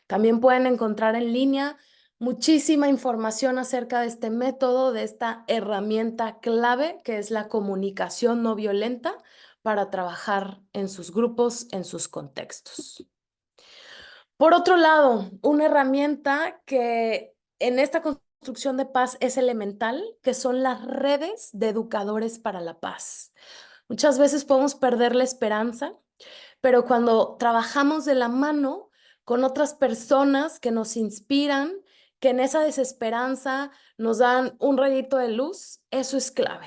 También pueden encontrar en línea muchísima información acerca de este método, de esta herramienta clave que es la comunicación no violenta para trabajar en sus grupos, en sus contextos. Por otro lado, una herramienta que en esta construcción de paz es elemental, que son las redes de educadores para la paz. Muchas veces podemos perder la esperanza, pero cuando trabajamos de la mano con otras personas que nos inspiran, que en esa desesperanza nos dan un rayito de luz, eso es clave.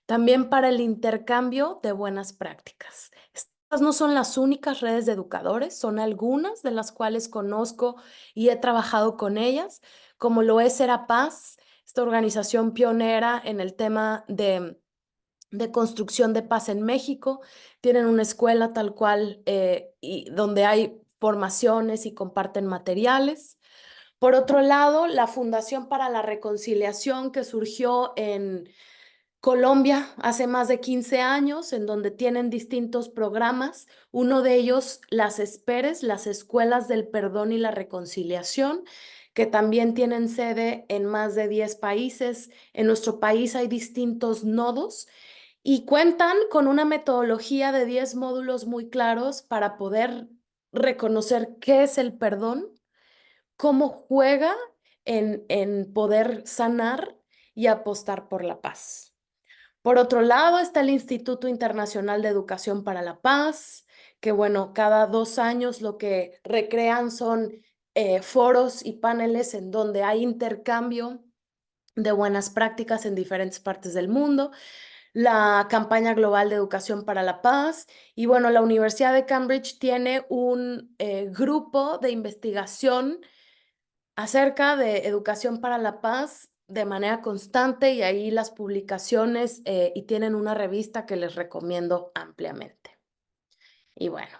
También para el intercambio de buenas prácticas. Estas no son las únicas redes de educadores, son algunas de las cuales conozco y he trabajado con ellas, como lo es Serapaz, esta organización pionera en el tema de construcción de paz en México. Tienen una escuela tal cual y donde hay formaciones y comparten materiales. Por otro lado, la Fundación para la Reconciliación que surgió en Colombia hace más de 15 años, en donde tienen distintos programas. Uno de ellos, las ESPERES, las Escuelas del Perdón y la Reconciliación, que también tienen sede en más de 10 países. En nuestro país hay distintos nodos y cuentan con una metodología de 10 módulos muy claros para poder reconocer qué es el perdón, cómo juega en poder sanar y apostar por la paz. Por otro lado, está el Instituto Internacional de Educación para la Paz, que bueno, cada 2 años lo que recrean son foros y paneles en donde hay intercambio de buenas prácticas en diferentes partes del mundo. la campaña global de educación para la paz. Y bueno, la Universidad de Cambridge tiene un grupo de investigación acerca de educación para la paz de manera constante y ahí las publicaciones y tienen una revista que les recomiendo ampliamente. Y bueno,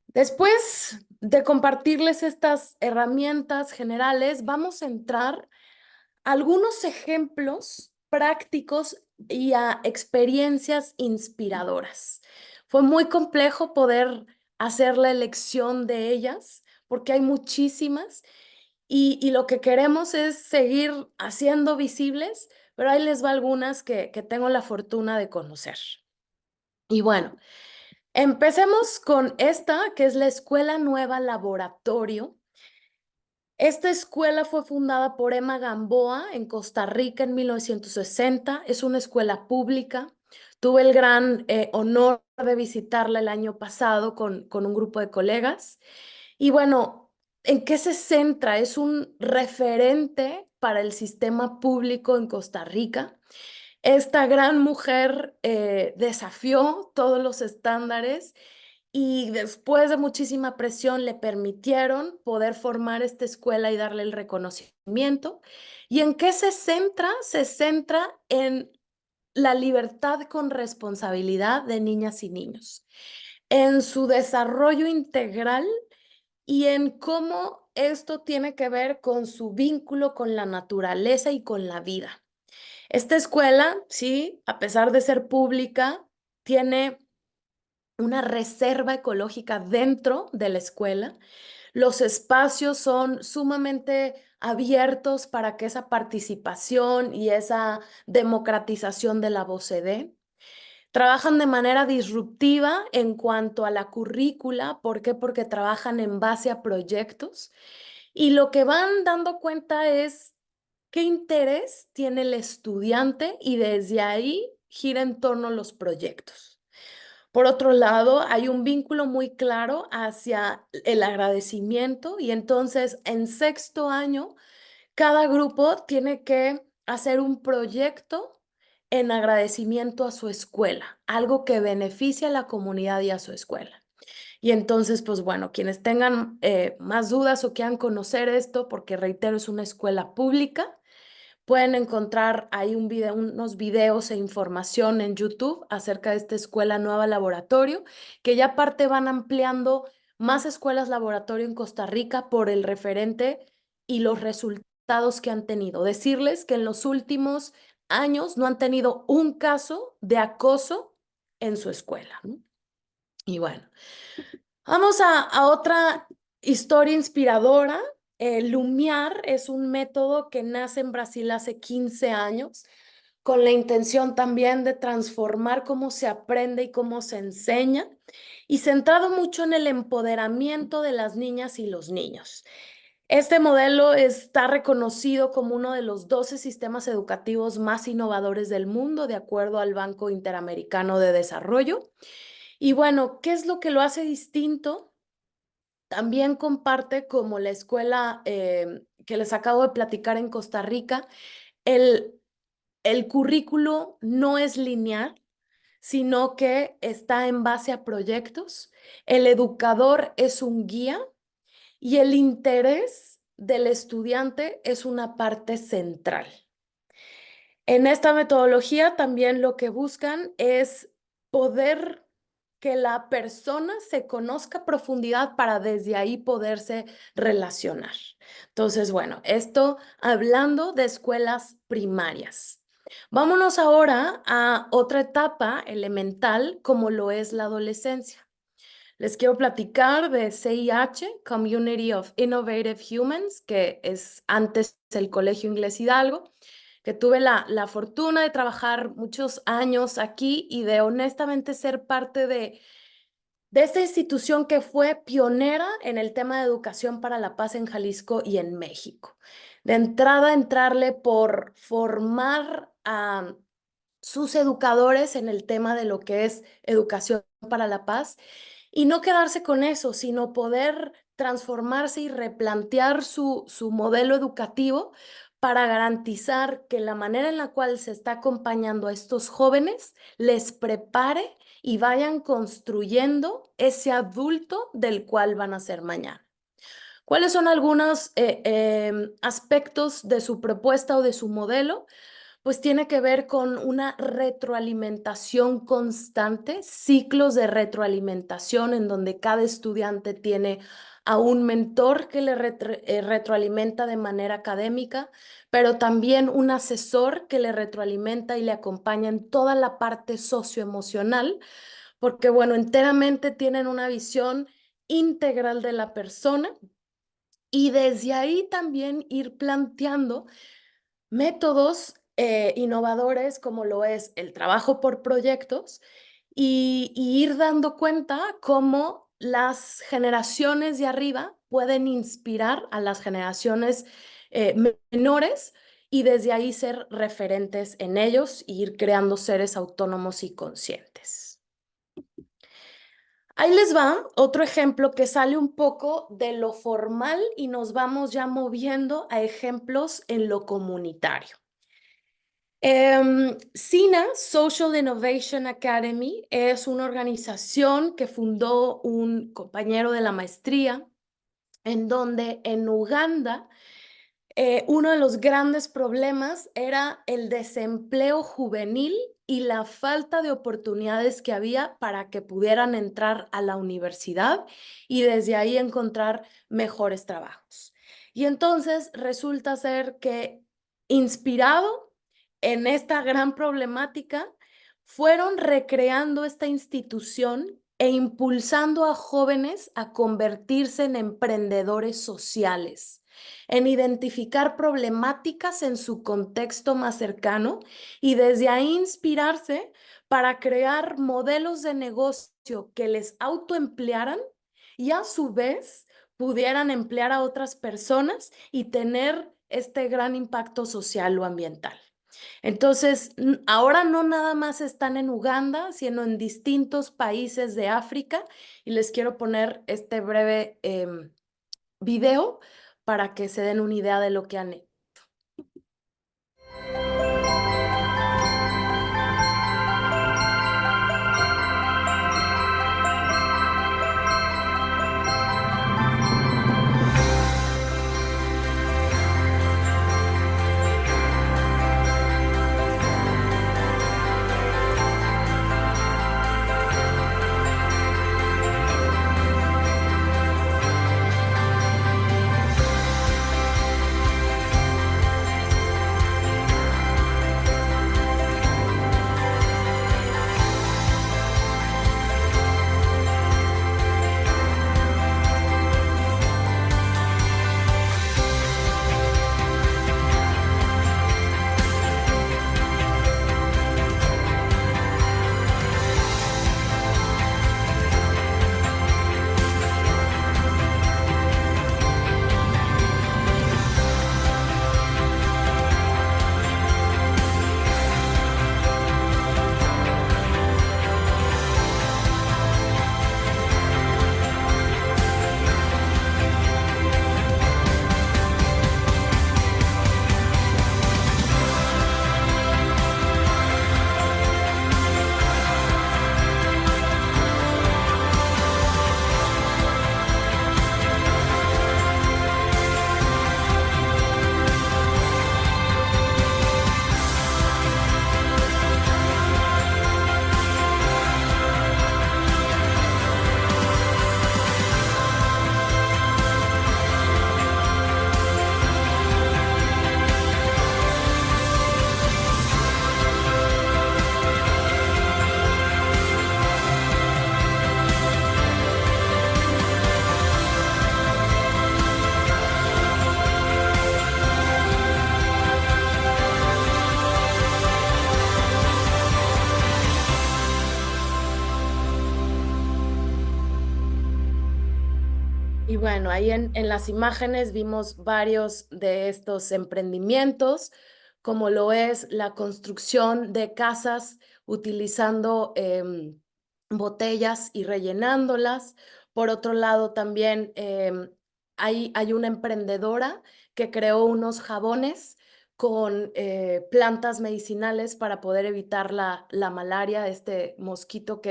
después de compartirles estas herramientas generales, vamos a entrar a algunos ejemplos prácticos y a experiencias inspiradoras. Fue muy complejo poder hacer la elección de ellas porque hay muchísimas y lo que queremos es seguir haciendo visibles, pero ahí les va algunas que tengo la fortuna de conocer. Y bueno, empecemos con esta, que es la Escuela Nueva Laboratorio. Esta escuela fue fundada por Emma Gamboa en Costa Rica en 1960. Es una escuela pública. Tuve el gran honor de visitarla el año pasado con un grupo de colegas. Y bueno, ¿en qué se centra? Es un referente para el sistema público en Costa Rica. Esta gran mujer desafió todos los estándares y después de muchísima presión le permitieron poder formar esta escuela y darle el reconocimiento. ¿Y en qué se centra? Se centra en la libertad con responsabilidad de niñas y niños, en su desarrollo integral y en cómo esto tiene que ver con su vínculo con la naturaleza y con la vida. Esta escuela, sí, a pesar de ser pública, tiene una reserva ecológica dentro de la escuela. Los espacios son sumamente abiertos para que esa participación y esa democratización de la voz se dé. Trabajan de manera disruptiva en cuanto a la currícula. ¿Por qué? Porque trabajan en base a proyectos y lo que van dando cuenta es qué interés tiene el estudiante y desde ahí gira en torno a los proyectos. Por otro lado, hay un vínculo muy claro hacia el agradecimiento y entonces en sexto año cada grupo tiene que hacer un proyecto en agradecimiento a su escuela, algo que beneficie a la comunidad y a su escuela. Y entonces, pues bueno, quienes tengan más dudas o quieran conocer esto, porque reitero, es una escuela pública, pueden encontrar ahí unos videos e información en YouTube acerca de esta escuela Nueva Laboratorio, que ya aparte van ampliando más escuelas laboratorio en Costa Rica por el referente y los resultados que han tenido. Decirles que en los últimos años no han tenido un caso de acoso en su escuela, ¿no? Y bueno, vamos a otra historia inspiradora. Lumiar es un método que nace en Brasil hace 15 años con la intención también de transformar cómo se aprende y cómo se enseña y centrado mucho en el empoderamiento de las niñas y los niños. Este modelo está reconocido como uno de los 12 sistemas educativos más innovadores del mundo, de acuerdo al Banco Interamericano de Desarrollo. Y bueno, ¿qué es lo que lo hace distinto? También comparte como la escuela que les acabo de platicar en Costa Rica, el, el currículo no es lineal, sino que está en base a proyectos. El educador es un guía y el interés del estudiante es una parte central. En esta metodología también lo que buscan es poder que la persona se conozca a profundidad para desde ahí poderse relacionar. Entonces, bueno, esto hablando de escuelas primarias. Vámonos ahora a otra etapa elemental como lo es la adolescencia. Les quiero platicar de CIH, Community of Innovative Humans, que es antes el Colegio Inglés Hidalgo, que tuve la fortuna de trabajar muchos años aquí y de honestamente ser parte de esta institución que fue pionera en el tema de educación para la paz en Jalisco y en México. De entrada, entrarle por formar a sus educadores en el tema de lo que es educación para la paz y no quedarse con eso, sino poder transformarse y replantear su modelo educativo para garantizar que la manera en la cual se está acompañando a estos jóvenes les prepare y vayan construyendo ese adulto del cual van a ser mañana. ¿Cuáles son algunos aspectos de su propuesta o de su modelo? Pues tiene que ver con una retroalimentación constante, ciclos de retroalimentación en donde cada estudiante tiene a un mentor que le retroalimenta de manera académica, pero también un asesor que le retroalimenta y le acompaña en toda la parte socioemocional, porque bueno, enteramente tienen una visión integral de la persona y desde ahí también ir planteando métodos innovadores como lo es el trabajo por proyectos y ir dando cuenta cómo las generaciones de arriba pueden inspirar a las generaciones menores y desde ahí ser referentes en ellos e ir creando seres autónomos y conscientes. Ahí les va otro ejemplo que sale un poco de lo formal y nos vamos ya moviendo a ejemplos en lo comunitario. SINA, Social Innovation Academy, es una organización que fundó un compañero de la maestría, en donde en Uganda uno de los grandes problemas era el desempleo juvenil y la falta de oportunidades que había para que pudieran entrar a la universidad y desde ahí encontrar mejores trabajos. Y entonces resulta ser que, inspirado en esta gran problemática, fueron recreando esta institución e impulsando a jóvenes a convertirse en emprendedores sociales, en identificar problemáticas en su contexto más cercano y desde ahí inspirarse para crear modelos de negocio que les autoemplearan y a su vez pudieran emplear a otras personas y tener este gran impacto social o ambiental. Entonces, ahora no nada más están en Uganda, sino en distintos países de África y les quiero poner este breve video para que se den una idea de lo que han hecho. Y bueno, ahí en las imágenes vimos varios de estos emprendimientos, como lo es la construcción de casas utilizando botellas y rellenándolas. Por otro lado, también hay una emprendedora que creó unos jabones con plantas medicinales para poder evitar la malaria, este mosquito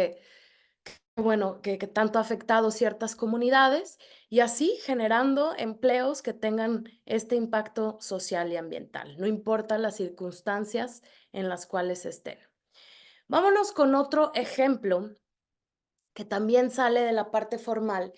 bueno, que tanto ha afectado ciertas comunidades, y así generando empleos que tengan este impacto social y ambiental, no importa las circunstancias en las cuales estén. Vámonos con otro ejemplo que también sale de la parte formal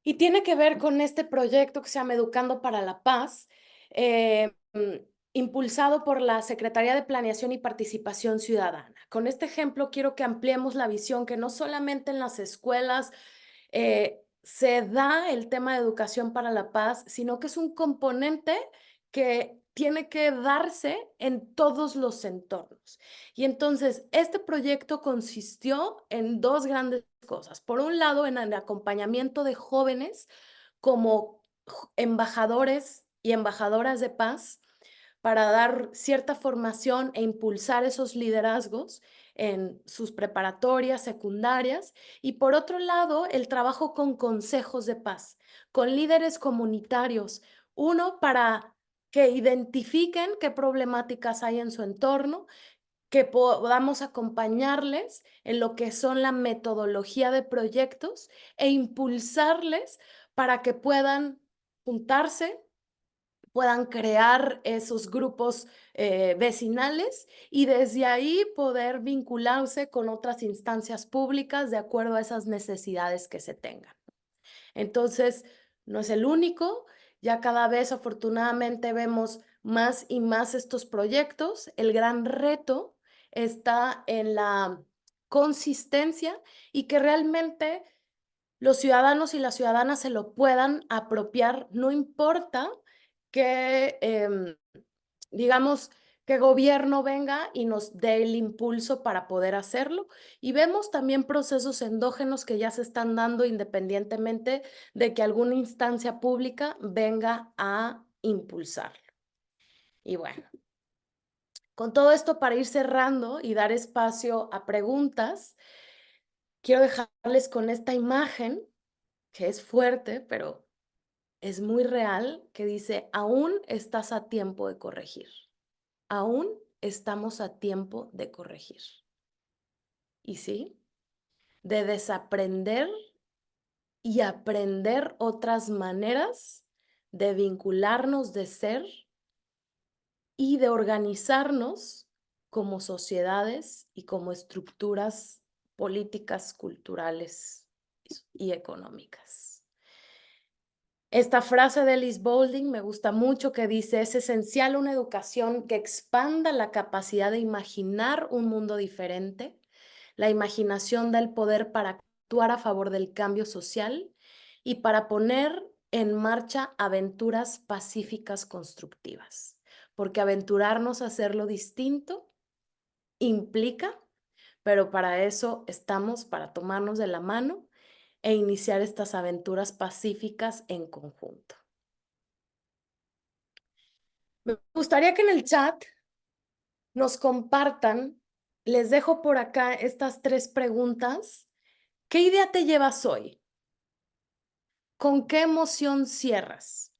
y tiene que ver con este proyecto que se llama Educando para la Paz, eh, mm, impulsado por la Secretaría de Planeación y Participación Ciudadana. Con este ejemplo quiero que ampliemos la visión que no solamente en las escuelas se da el tema de educación para la paz, sino que es un componente que tiene que darse en todos los entornos. Y entonces, este proyecto consistió en dos grandes cosas. Por un lado, en el acompañamiento de jóvenes como embajadores y embajadoras de paz para dar cierta formación e impulsar esos liderazgos en sus preparatorias, secundarias, y por otro lado, el trabajo con consejos de paz, con líderes comunitarios, uno para que identifiquen qué problemáticas hay en su entorno, que podamos acompañarles en lo que son la metodología de proyectos e impulsarles para que puedan juntarse, puedan crear esos grupos vecinales y desde ahí poder vincularse con otras instancias públicas de acuerdo a esas necesidades que se tengan. Entonces, no es el único, ya cada vez afortunadamente vemos más y más estos proyectos. El gran reto está en la consistencia y que realmente los ciudadanos y las ciudadanas se lo puedan apropiar, no importa que, digamos, que gobierno venga y nos dé el impulso para poder hacerlo. Y vemos también procesos endógenos que ya se están dando independientemente de que alguna instancia pública venga a impulsarlo. Y bueno, con todo esto para ir cerrando y dar espacio a preguntas, quiero dejarles con esta imagen que es fuerte, pero es muy real, que dice, aún estás a tiempo de corregir. Aún estamos a tiempo de corregir. Y sí, de desaprender y aprender otras maneras de vincularnos, de ser y de organizarnos como sociedades y como estructuras políticas, culturales y económicas. Esta frase de Liz Boulding me gusta mucho, que dice, es esencial una educación que expanda la capacidad de imaginar un mundo diferente. La imaginación da el poder para actuar a favor del cambio social y para poner en marcha aventuras pacíficas constructivas. Porque aventurarnos a hacer lo distinto implica, pero para eso estamos, para tomarnos de la mano e iniciar estas aventuras pacíficas en conjunto. Me gustaría que en el chat nos compartan, les dejo por acá estas 3 preguntas. ¿Qué idea te llevas hoy? ¿Con qué emoción cierras?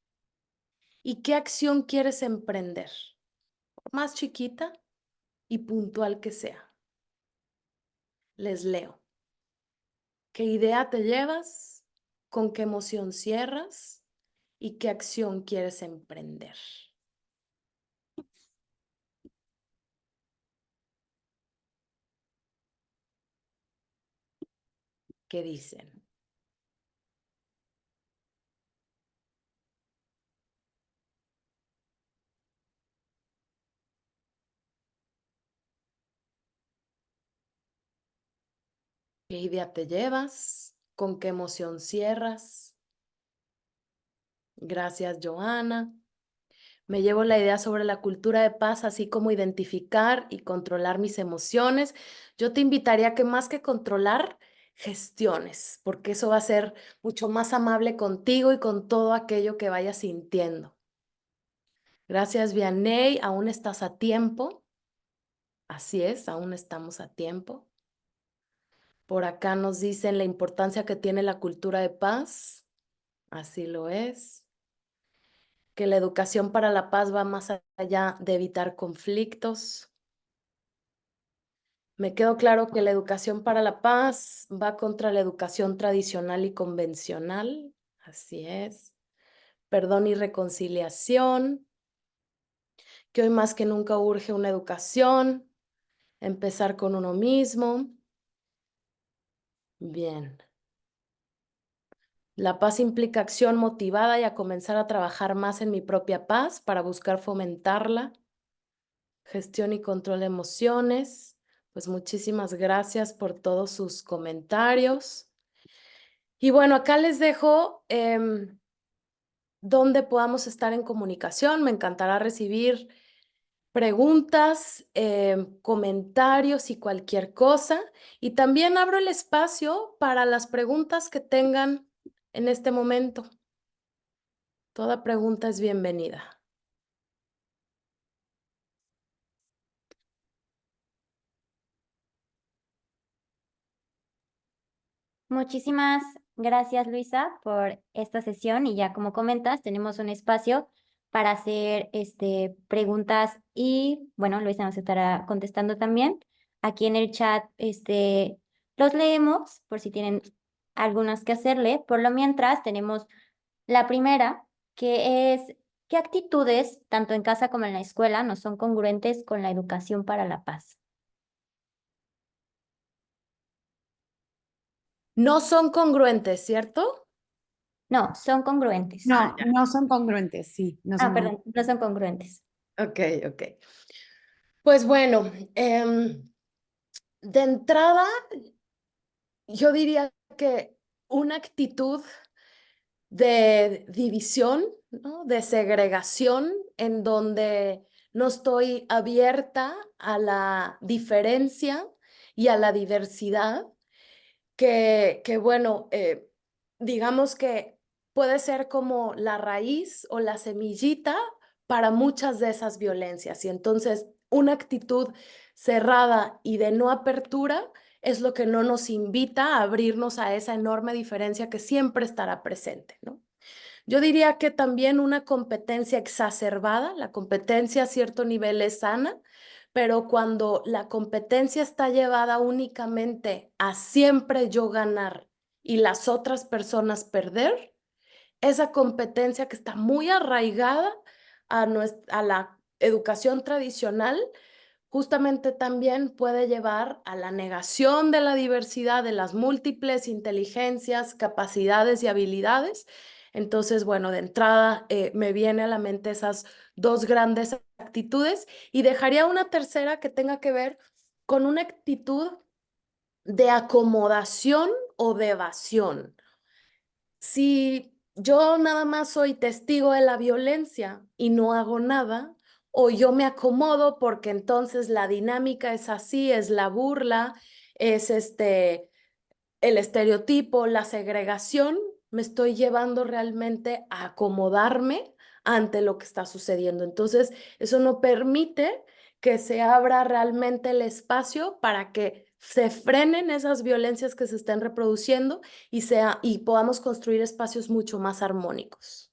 ¿Y qué acción quieres emprender? Por más chiquita y puntual que sea. Les leo. ¿Qué idea te llevas? ¿Con qué emoción cierras? ¿Y qué acción quieres emprender? ¿Qué dicen? ¿Qué idea te llevas? ¿Con qué emoción cierras? Gracias, Joana. Me llevo la idea sobre la cultura de paz, así como identificar y controlar mis emociones. Yo te invitaría a que más que controlar, gestiones, porque eso va a ser mucho más amable contigo y con todo aquello que vayas sintiendo. Gracias, Vianey. Aún estás a tiempo. Así es, aún estamos a tiempo. Por acá nos dicen la importancia que tiene la cultura de paz. Así lo es. que la educación para la paz va más allá de evitar conflictos. Me quedó claro que la educación para la paz va contra la educación tradicional y convencional. Así es. Perdón y reconciliación, que hoy más que nunca urge una educación, empezar con uno mismo. Bien. La paz implica acción motivada y a comenzar a trabajar más en mi propia paz para buscar fomentarla. Gestión y control de emociones. Pues muchísimas gracias por todos sus comentarios. Y bueno, acá les dejo donde podamos estar en comunicación. Me encantará recibir preguntas, comentarios y cualquier cosa. Y también abro el espacio para las preguntas que tengan en este momento. Toda pregunta es bienvenida. Muchísimas gracias, Luisa, por esta sesión y ya como comentas, tenemos un espacio para hacer preguntas y bueno, Luisa nos estará contestando también. Aquí en el chat los leemos por si tienen algunas que hacerle. Por lo mientras, tenemos la primera, que es, ¿qué actitudes, tanto en casa como en la escuela, no son congruentes con la educación para la paz? No son congruentes, ¿cierto? No, son congruentes. No, no son congruentes, sí, no son Perdón, no son congruentes. Ok, ok. Pues bueno, de entrada, yo diría que una actitud de división, ¿no? De segregación, en donde no estoy abierta a la diferencia y a la diversidad, que bueno, digamos que puede ser como la raíz o la semillita para muchas de esas violencias. Y entonces una actitud cerrada y de no apertura es lo que no nos invita a abrirnos a esa enorme diferencia que siempre estará presente, ¿no? Yo diría que también una competencia exacerbada, la competencia a cierto nivel es sana, pero cuando la competencia está llevada únicamente a siempre yo ganar y las otras personas perder, esa competencia que está muy arraigada a la educación tradicional, justamente también puede llevar a la negación de la diversidad de las múltiples inteligencias, capacidades y habilidades. Entonces, bueno, de entrada me viene a la mente esas dos grandes actitudes y dejaría una tercera que tenga que ver con una actitud de acomodación o de evasión. Si yo nada más soy testigo de la violencia y no hago nada, o yo me acomodo porque entonces la dinámica es así, es la burla, es el estereotipo, la segregación, me estoy llevando realmente a acomodarme ante lo que está sucediendo. Entonces, eso no permite que se abra realmente el espacio para que se frenen esas violencias que se estén reproduciendo y podamos construir espacios mucho más armónicos.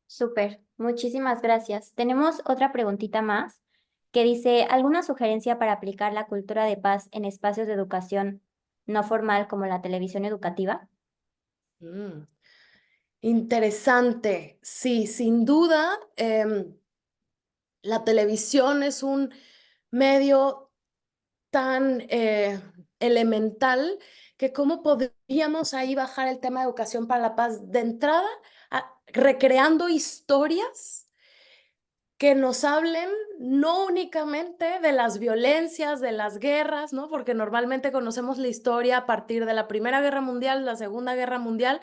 Súper, muchísimas gracias. Tenemos otra preguntita más que dice, ¿alguna sugerencia para aplicar la cultura de paz en espacios de educación no formal como la televisión educativa? Mm, Interesante. Sí, sin duda, la televisión es un medio tan elemental que cómo podríamos ahí bajar el tema de educación para la paz de entrada, recreando historias que nos hablen no únicamente de las violencias, de las guerras, ¿no? Porque normalmente conocemos la historia a partir de la Primera Guerra Mundial, la Segunda Guerra Mundial,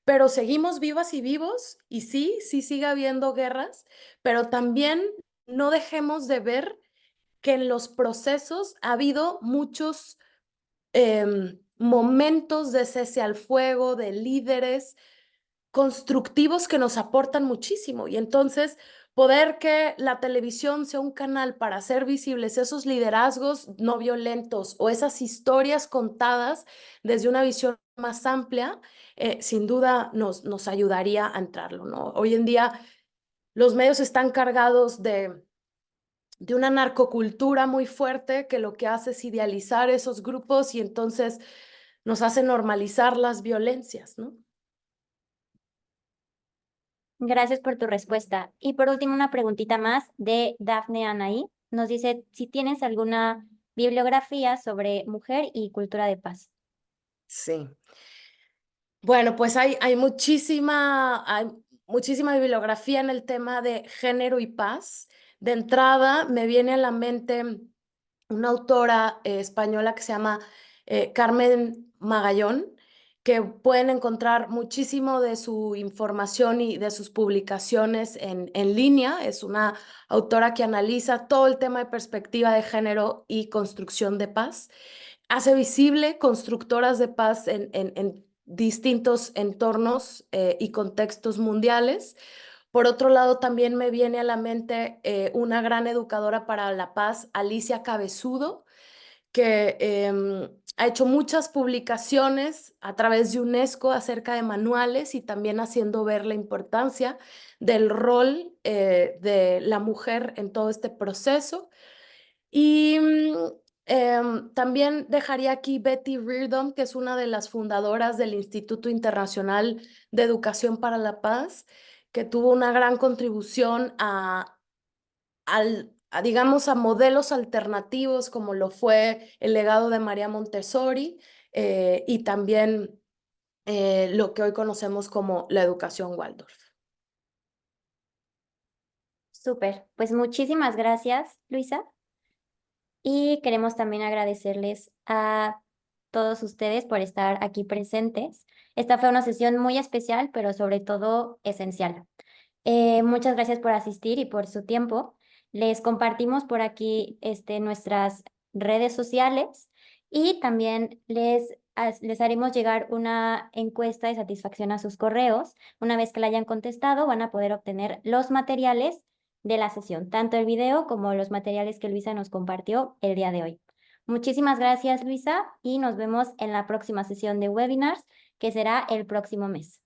pero seguimos vivas y vivos y sí, sí sigue habiendo guerras, pero también no dejemos de ver que en los procesos ha habido muchos momentos de cese al fuego, de líderes constructivos que nos aportan muchísimo. Y entonces, poder que la televisión sea un canal para hacer visibles esos liderazgos no violentos o esas historias contadas desde una visión más amplia, sin duda nos ayudaría a entrarlo, ¿no? Hoy en día los medios están cargados de una narcocultura muy fuerte que lo que hace es idealizar esos grupos y entonces nos hace normalizar las violencias, ¿no? Gracias por tu respuesta. Y por último, una preguntita más de Dafne Anaí. Nos dice si tienes alguna bibliografía sobre mujer y cultura de paz. Sí. Bueno, pues hay muchísima bibliografía en el tema de género y paz. De entrada, me viene a la mente una autora española que se llama Carmen Magallón, que pueden encontrar muchísimo de su información y de sus publicaciones en línea. Es una autora que analiza todo el tema de perspectiva de género y construcción de paz. Hace visible constructoras de paz en distintos entornos y contextos mundiales. Por otro lado, también me viene a la mente una gran educadora para la paz, Alicia Cabezudo, que ha hecho muchas publicaciones a través de UNESCO acerca de manuales y también haciendo ver la importancia del rol de la mujer en todo este proceso. Y también dejaría aquí Betty Reardon, que es una de las fundadoras del Instituto Internacional de Educación para la Paz, que tuvo una gran contribución digamos, a modelos alternativos como lo fue el legado de María Montessori y también lo que hoy conocemos como la educación Waldorf. Súper. Pues muchísimas gracias, Luisa. Y queremos también agradecerles a todos ustedes por estar aquí presentes. Esta fue una sesión muy especial, pero sobre todo esencial. Muchas gracias por asistir y por su tiempo. Les compartimos por aquí nuestras redes sociales y también les haremos llegar una encuesta de satisfacción a sus correos. Una vez que la hayan contestado, van a poder obtener los materiales de la sesión, tanto el video como los materiales que Luisa nos compartió el día de hoy. Muchísimas gracias, Luisa, y nos vemos en la próxima sesión de webinars, que será el próximo mes.